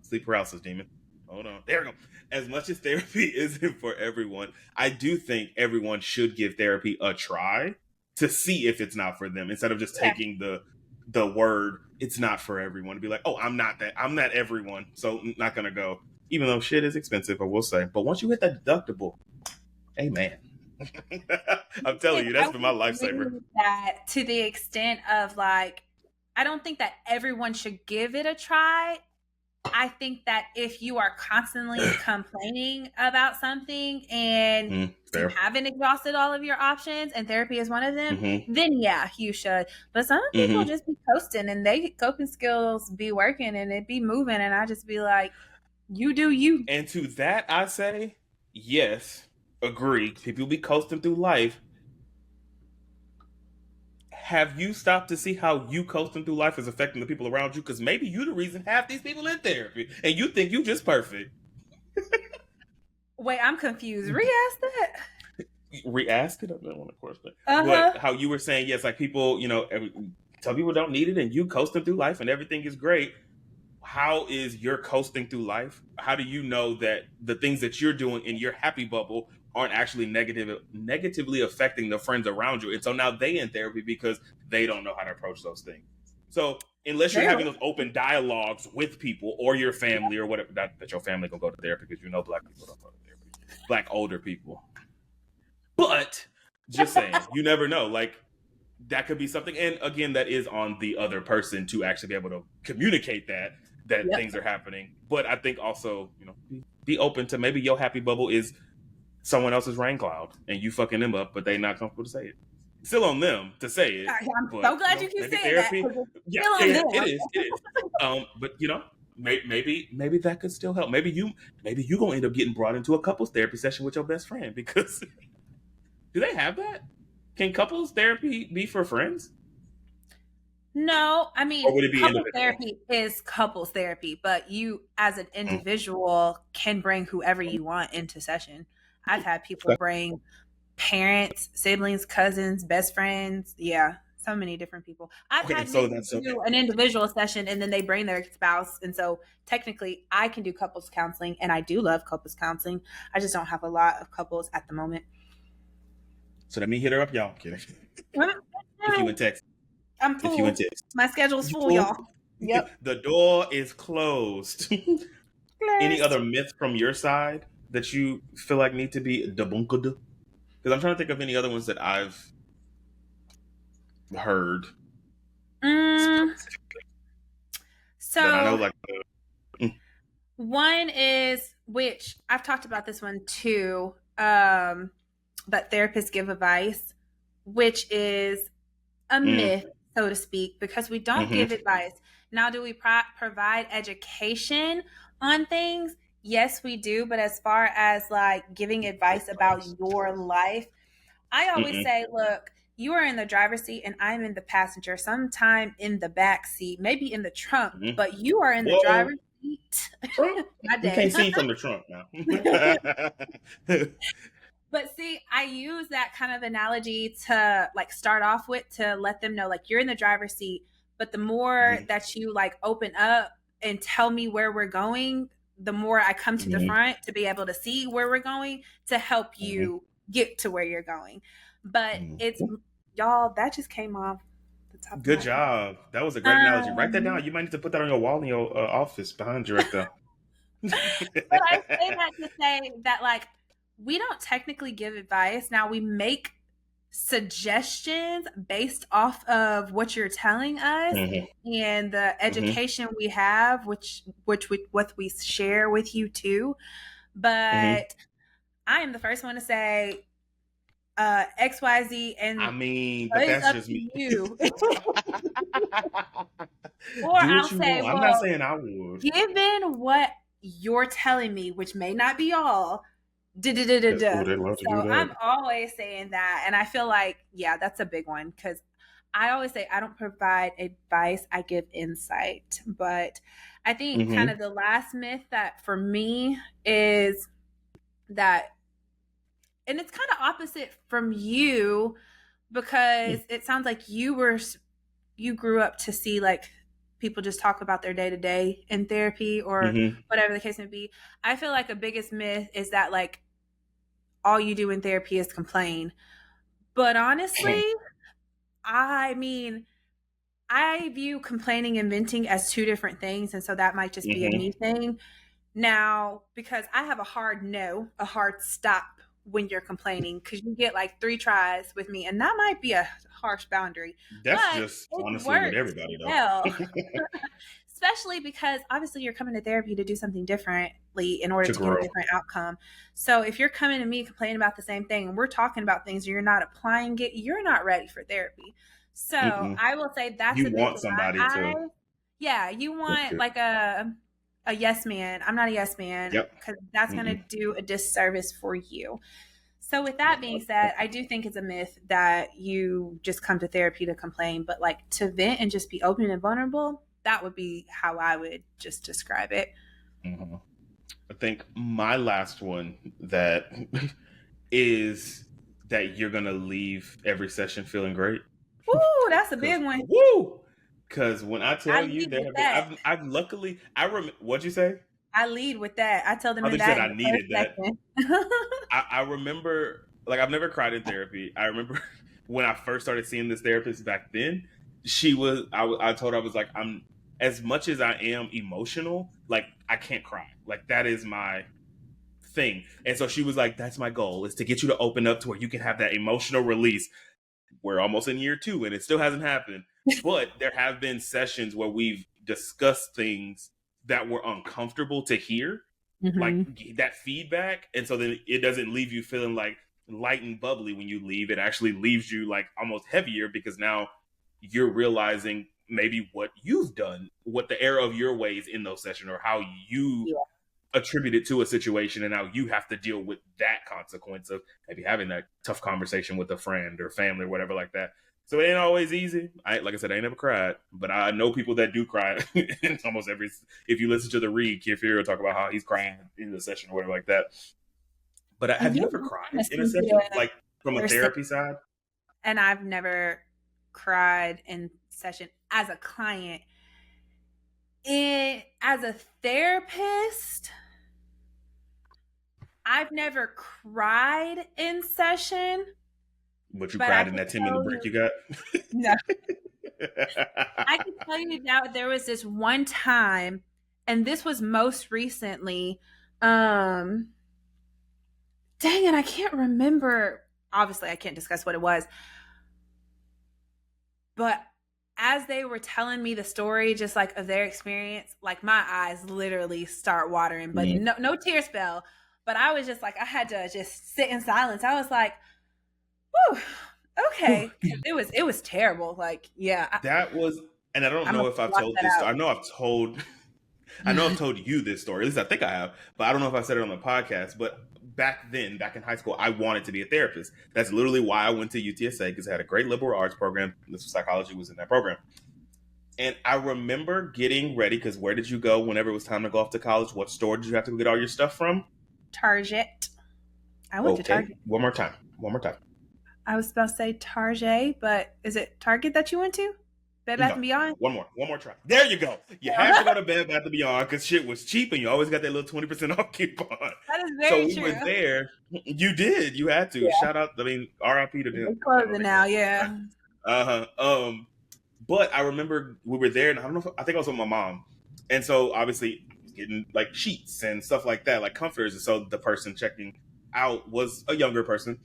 sleep paralysis demon. Hold on. There we go. As much as therapy isn't for everyone, I do think everyone should give therapy a try to see if it's not for them, instead of just taking the word, it's not for everyone, to be like, oh, I'm not everyone, so I'm not going to go. Even though shit is expensive, I will say. But once you hit that deductible, amen. I'm telling you, that's been my lifesaver. That to the extent of like, I don't think that everyone should give it a try. I think that if you are constantly complaining about something and you haven't exhausted all of your options and therapy is one of them, then yeah, you should. But some people just be coasting and they coping skills be working and it be moving, and I just be like, you do you. And to that I say, yes, agree. People be coasting through life. Have you stopped to see how you coasting through life is affecting the people around you? Because maybe you're the reason half these people in therapy, and you think you just perfect. Wait, I'm confused. Re-ask that. Re-ask it? I don't want to question. But how you were saying, yes, like people, some people don't need it, and you coasting through life, and everything is great. How is your coasting through life? How do you know that the things that you're doing in your happy bubble aren't actually negatively affecting the friends around you? And so now they in therapy because they don't know how to approach those things. So unless you're having those open dialogues with people or your family or whatever, not that your family can go to therapy, because Black people don't go to therapy, Black older people. But just saying, you never know. Like, that could be something. And again, that is on the other person to actually be able to communicate that things are happening. But I think also, be open to maybe your happy bubble is someone else's rain cloud and you fucking them up, but they not comfortable to say it. Still on them to say it. I'm so glad you keep saying therapy, that. It is. But maybe that could still help. Maybe you gonna end up getting brought into a couples therapy session with your best friend, because do they have that? Can couples therapy be for friends? No, I mean, couples therapy is couples therapy, but you as an individual can bring whoever you want into session. I've had people bring parents, siblings, cousins, best friends. Yeah, so many different people. I've had do an individual session and then they bring their spouse. And so technically I can do couples counseling, and I do love couples counseling. I just don't have a lot of couples at the moment. So let me hit her up, y'all. Kidding. If you in Texas. I'm full. If you in Texas. My schedule's full, y'all. Yep. The door is closed. Any other myths from your side that you feel like need to be debunked? Because I'm trying to think of any other ones that I've heard. Mm, That I know, so like, one is, which I've talked about this one too, but therapists give advice, which is a myth, so to speak, because we don't give advice. Now, do we provide education on things? Yes, we do. But as far as like giving advice about your life, I always say, look, you are in the driver's seat and I'm in the passenger, sometime in the back seat, maybe in the trunk, but you are in the whoa, driver's seat. Trump. My We day. can't see from the trunk now. But see, I use that kind of analogy to like start off with, to let them know like you're in the driver's seat, but the more that you like open up and tell me where we're going, the more I come to the front to be able to see where we're going to help you get to where you're going. But it's, y'all, that just came off the top of Good my job. That was a great analogy. Write that down. You might need to put that on your wall in your office behind you right there. But I say that to say that like we don't technically give advice. Now we make suggestions based off of what you're telling us and the education we have, which what we share with you too. But I am the first one to say XYZ, and I mean, but it's that's up just to me. you. Or Do I'll what you say, want. I'm not well, saying I would. given what you're telling me, which may not be all, Oh, they love to do so that. I'm always saying that. And I feel like, yeah, that's a big one, because I always say I don't provide advice, I give insight. But I think kind of the last myth that for me is that, and it's kind of opposite from you, because it sounds like you grew up to see like people just talk about their day to day in therapy or whatever the case may be. I feel like a biggest myth is that like all you do in therapy is complain. But honestly, I mean, I view complaining and venting as two different things. And so that might just be a me thing. Now, because I have a hard no, a hard stop when you're complaining, because you get like 3 tries with me, and that might be a harsh boundary. That's But just it honestly with works everybody, though. well. Especially because obviously you're coming to therapy to do something differently in order to get a different outcome. So if you're coming to me complaining about the same thing and we're talking about things and you're not applying it, you're not ready for therapy. So I will say that's You a big want somebody to. Yeah, you want like a yes man. I'm not a yes man, because that's going to do a disservice for you. So with that being said, I do think it's a myth that you just come to therapy to complain, but like to vent and just be open and vulnerable, that would be how I would just describe it. I think my last one that is that you're going to leave every session feeling great. Ooh, that's a big one. Woo! Because when I tell you, there have been, I've luckily, what'd you say? I lead with that. I tell them I that. I needed that. I remember, like, I've never cried in therapy. I remember when I first started seeing this therapist back then, I told her, I was like, I'm, as much as I am emotional, like, I can't cry. Like, that is my thing. And so she was like, that's my goal, is to get you to open up to where you can have that emotional release. We're almost in year 2 and it still hasn't happened. But there have been sessions where we've discussed things that were uncomfortable to hear, like that feedback. And so then it doesn't leave you feeling like light and bubbly when you leave. It actually leaves you like almost heavier, because now you're realizing maybe what you've done, what the error of your ways in those sessions, or how you attribute it to a situation, and now you have to deal with that consequence of maybe having that tough conversation with a friend or family or whatever like that. So it ain't always easy. Like I said, I ain't never cried, but I know people that do cry. It's almost every, if you listen to the Read, Kid Fury will talk about how he's crying in the session or whatever like that. But have you ever cried in a session, like from a therapy side? And I've never cried in session as a client. As a therapist, I've never cried in session. But you cried in that 10-minute break you got? No. I can tell you now, there was this one time, and this was most recently, dang it, I can't remember. Obviously, I can't discuss what it was. But as they were telling me the story, just like of their experience, like my eyes literally start watering, but no tears fell. But I was just like, I had to just sit in silence. I was like, whew, okay. It was terrible. Like, yeah. That was, and I don't know if I've told this story. I know I've told you this story. At least I think I have, but I don't know if I said it on the podcast. But back then, back in high school, I wanted to be a therapist. That's literally why I went to UTSA, because I had a great liberal arts program. Psychology was in that program. And I remember getting ready, because where did you go whenever it was time to go off to college? What store did you have to go get all your stuff from? Target. I went to Target. One more time. I was supposed to say Target, but is it Target that you went to? Bed Bath & Beyond? One more try. There you go. You have to go to Bed Bath & Beyond because shit was cheap and you always got that little 20% off coupon. That is very true. So we were there. You did. You had to. Yeah. Shout out. I mean, RIP to them. They're closing now, yeah. But I remember we were there, and I don't know. I think I was with my mom, and so obviously I was getting like sheets and stuff like that, like comforters. And so the person checking out was a younger person.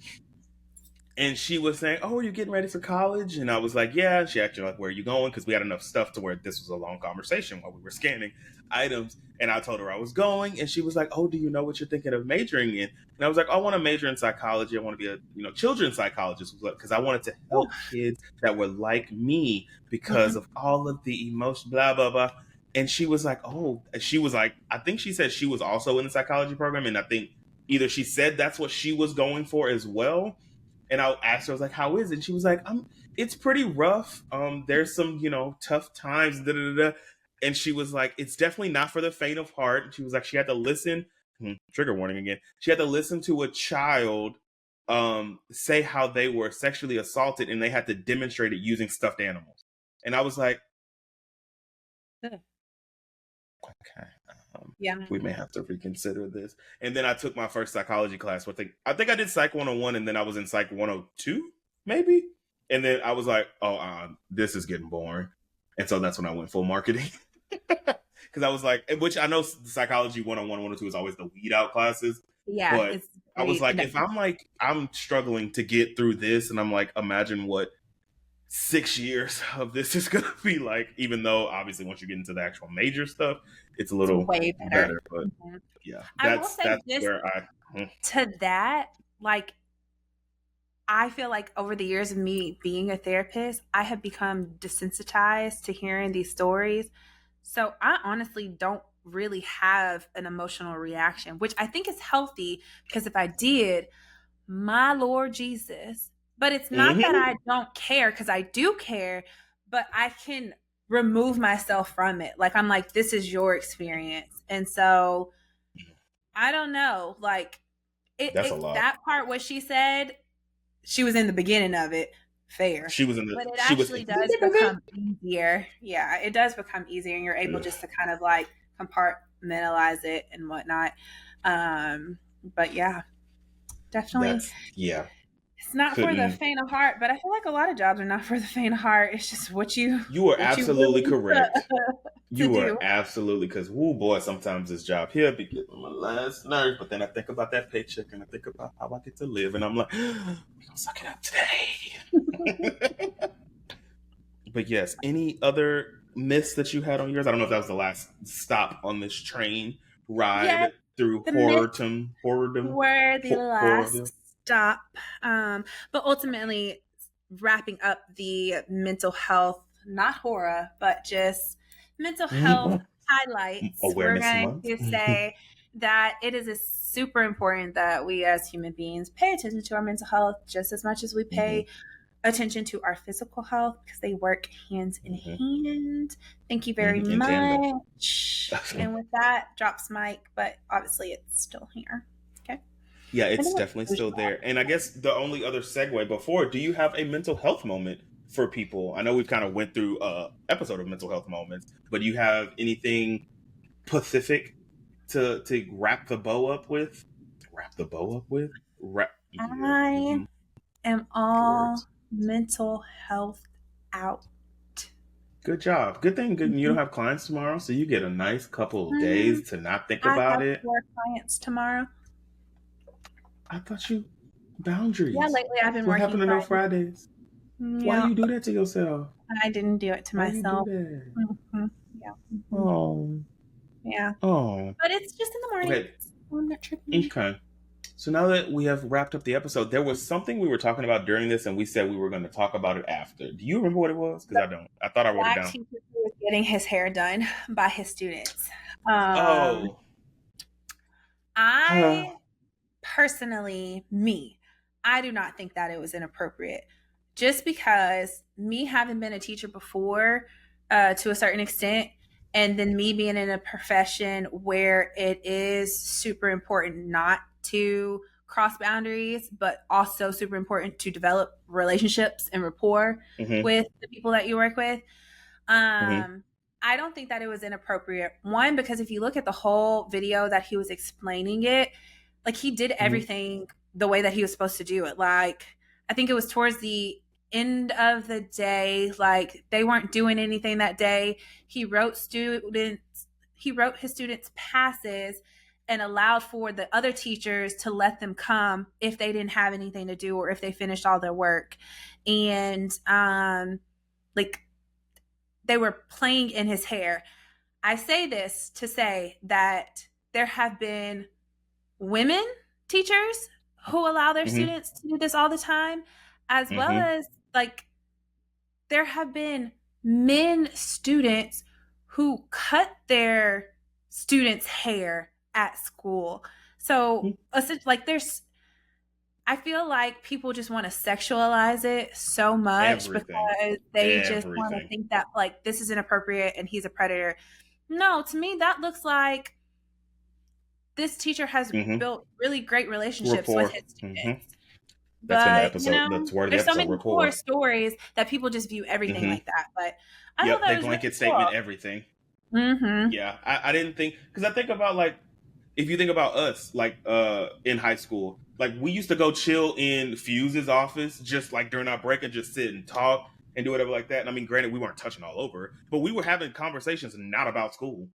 And she was saying, "Oh, are you getting ready for college?" And I was like, "Yeah." She asked me, like, "Where are you going?" Because we had enough stuff to where this was a long conversation while we were scanning items. And I told her I was going, and she was like, "Oh, do you know what you're thinking of majoring in?" And I was like, "I want to major in psychology. I want to be a children's psychologist because I wanted to help kids that were like me because of all of the emotion, blah blah blah." And she was like, "Oh," she was like, I think she said she was also in the psychology program, and I think either she said that's what she was going for as well. And I asked her, I was like, "How is it?" And she was like, "It's pretty rough. There's some, tough times, da, da, da, da." And she was like, "It's definitely not for the faint of heart." And she was like, she had to listen, trigger warning again. She had to listen to a child say how they were sexually assaulted and they had to demonstrate it using stuffed animals. And I was like, okay. We may have to reconsider this. And then I took my first psychology class. I think I did Psych 101 and then I was in Psych 102, maybe. And then I was like, this is getting boring. And so that's when I went full marketing. Because I was like, which I know Psychology 101, 102 is always the weed out classes. Yeah. But I was like, if I'm struggling to get through this, and I'm like, imagine what 6 years of this is going to be like, even though obviously once you get into the actual major stuff, it's a little way better. But yeah, that's where to that, like, I feel like over the years of me being a therapist, I have become desensitized to hearing these stories. So I honestly don't really have an emotional reaction, which I think is healthy, because if I did, my Lord Jesus. But it's not that I don't care, because I do care, but I can remove myself from it. Like, I'm like, this is your experience. And so I don't know, like that's a lot. That part, what she said, she was in the beginning of it. Fair. She was in but it actually does become easier. Yeah, it does become easier, and you're able just to kind of like compartmentalize it and whatnot. But yeah, definitely. It's not for the faint of heart, but I feel like a lot of jobs are not for the faint of heart. It's just what you. You are absolutely correct. You are absolutely, because boy, sometimes this job here be getting my last nerve. But then I think about that paycheck and I think about how I get to live, and I'm like, we're gonna suck it up today. But yes, any other myths that you had on yours? I don't know if that was the last stop on this train ride through horrordom. Were the last stop, but ultimately wrapping up the mental health, not horror, but just mental health highlights. We're going to say that it is super important that we as human beings pay attention to our mental health just as much as we pay attention to our physical health, because they work hand in hand. Thank you very much. And with that, drops mic, but obviously it's still here. Okay. Yeah, it's definitely still there. And I guess the only other segue before, do you have a mental health moment for people? I know we've kind of went through an episode of mental health moments, but do you have anything specific to wrap the bow up with? I am all mental health out. Good job. Good thing you don't have clients tomorrow, so you get a nice couple of days to not think about it. 4 clients tomorrow. I thought you boundaries. Yeah, lately I've been What working happened to no Fridays? Why Yeah, you do that to yourself? I didn't do it to Why you do myself. that? Yeah. Oh, Yeah. oh. But it's just in the morning. Okay. So I'm not tripping. Okay. So now that we have wrapped up the episode, there was something we were talking about during this, and we said we were going to talk about it after. Do you remember what it was? Because I don't. I thought I wrote it Black down. teacher who was getting his hair done by his students. Oh. I personally, I do not think that it was inappropriate. Just because me having been a teacher before, to a certain extent, and then me being in a profession where it is super important not to cross boundaries, but also super important to develop relationships and rapport with the people that you work with. I don't think that it was inappropriate. One, because if you look at the whole video that he was explaining it, like he did everything the way that he was supposed to do it. Like, I think it was towards the end of the day, like they weren't doing anything that day. He wrote his students passes and allowed for the other teachers to let them come if they didn't have anything to do or if they finished all their work. And like they were playing in his hair. I say this to say that there have been women teachers who allow their students to do this all the time, as well as like there have been men students who cut their students' hair at school. So essentially, like I feel like people just want to sexualize it so much because they just want to think that like this is inappropriate and he's a predator. No, to me that looks like this teacher has built really great relationships with his students. That's in the episode. That's where the there's episode so many rapport. Stories that people just view everything like that. But I thought that they was blanket really statement cool. everything. Yeah, I didn't think, because I think about like, if you think about us, like in high school, like we used to go chill in Fuse's office just like during our break and just sit and talk and do whatever like that. And I mean, granted, we weren't touching all over, but we were having conversations not about school.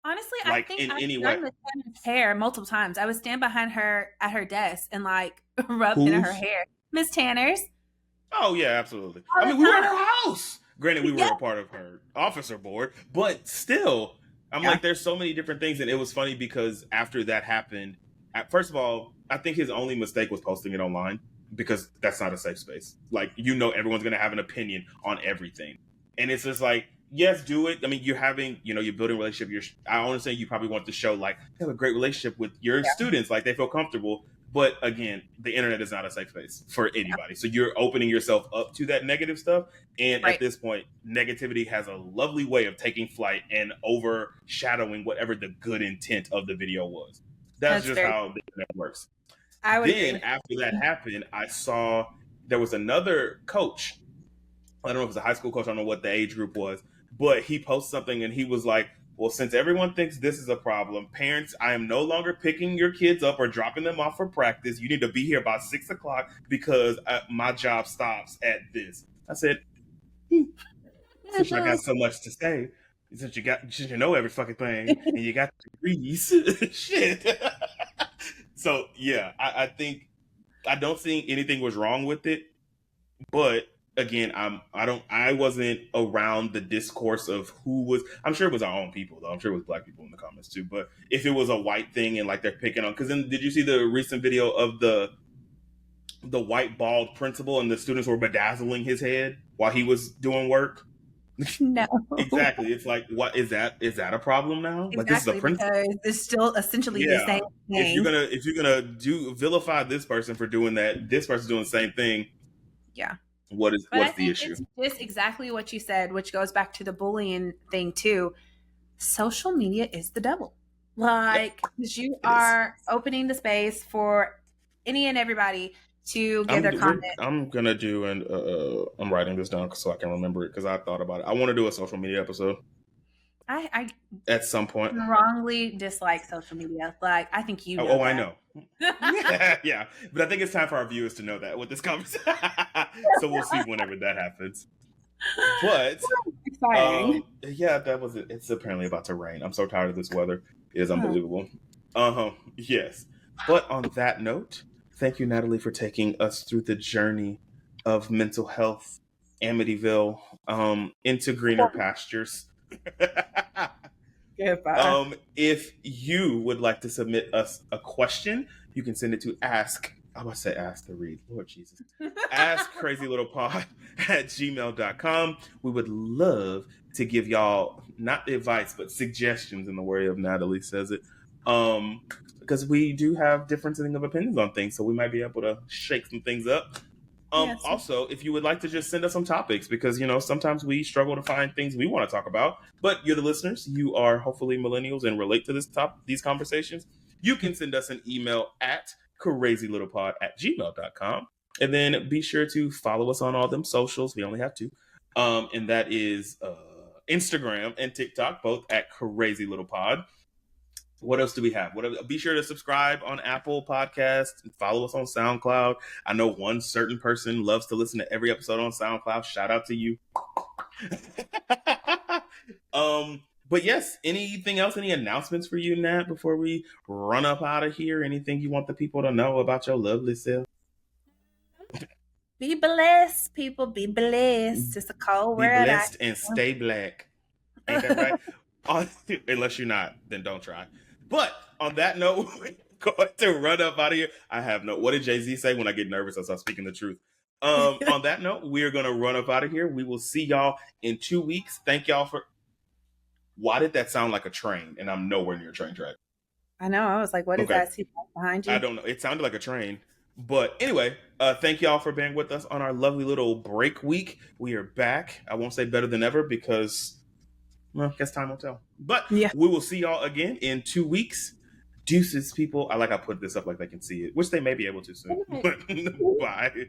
Honestly, like, I think I've any done way. Miss hair multiple times. I would stand behind her at her desk and like rub in her hair. Miss Tanner's. Oh yeah, absolutely. All I mean, the we were at time. her house. Granted, we were a part of her officer board, but still, I'm like, there's so many different things. And it was funny because after that happened, first of all, I think his only mistake was posting it online, because that's not a safe space. Like, everyone's going to have an opinion on everything. And it's just like, yes, do it. I mean, you're building a relationship. I understand you probably want to show like you have a great relationship with your students, like they feel comfortable. But again, the internet is not a safe space for anybody. So you're opening yourself up to that negative stuff. And at this point, negativity has a lovely way of taking flight and overshadowing whatever the good intent of the video was. That's just how the internet works. Then after that happened, I saw there was another coach. I don't know if it was a high school coach. I don't know what the age group was, but he posted something and he was like, well, since everyone thinks this is a problem, parents, I am no longer picking your kids up or dropping them off for practice. You need to be here about 6 o'clock because my job stops at this. I said, since I got so much to say, since you know every fucking thing and you got degrees, shit. So yeah, I think I don't think anything was wrong with it, but again, I wasn't around the discourse of who was. I'm sure it was our own people, though. I'm sure it was black people in the comments too. But if it was a white thing and like they're picking on, because then did you see the recent video of the white bald principal and the students were bedazzling his head while he was doing work? No, exactly. It's like, what is that? Is that a problem now? Exactly, like this is a principal. Because it's still essentially the same thing. If you're gonna vilify this person for doing that, this person's doing the same thing. Yeah. What's the issue? It's just exactly what you said, which goes back to the bullying thing too. Social media is the devil. Like, you are opening the space for any and everybody to give their comment. I'm gonna do I'm writing this down so I can remember it because I thought about it. I want to do a social media episode. I at some point wrongly dislike social media. Like, I think you know that. I know. yeah, but I think it's time for our viewers to know that with this conversation. So we'll see whenever that happens. But yeah, that was it. It's apparently about to rain. I'm so tired of this weather. It is unbelievable. Yes. But on that note, Thank you, Natalie, for taking us through the journey of mental health, Amityville, into greener pastures. Goodbye. If you would like to submit us a question, you can send it to ask. I was say ask to read. Lord Jesus. Ask crazylittlepod at gmail.com. We would love to give y'all not advice, but suggestions in the way of Natalie says it. Because we do have differencing of opinions on things, so we might be able to shake some things up. Yes. Also, if you would like to just send us some topics, because sometimes we struggle to find things we want to talk about, but you're the listeners, you are hopefully millennials and relate to these conversations. You can send us an email at crazylittlepod@gmail.com, and then be sure to follow us on all them socials. We only have two, and that is Instagram and TikTok, both at crazylittlepod. What else do we have? Be sure to subscribe on Apple Podcasts and follow us on SoundCloud. I know one certain person loves to listen to every episode on SoundCloud. Shout out to you. But yes, anything else? Any announcements for you, Nat, before we run up out of here? Anything you want the people to know about your lovely self? Be blessed, people. Be blessed. It's a cold world. Be blessed and stay black. Ain't that right? Unless you're not, then don't try. But on that note, we're going to run up out of here. What did Jay-Z say? When I get nervous, I start speaking the truth. On that note, we're going to run up out of here. We will see y'all in 2 weeks. Thank y'all for... Why did that sound like a train? And I'm nowhere near a train track. I know. I was like, what is that behind you? I don't know. It sounded like a train. But anyway, thank y'all for being with us on our lovely little break week. We are back. I won't say better than ever because... Well, I guess time will tell. But we will see y'all again in 2 weeks. Deuces, people. I put this up like they can see it, which they may be able to soon. Bye.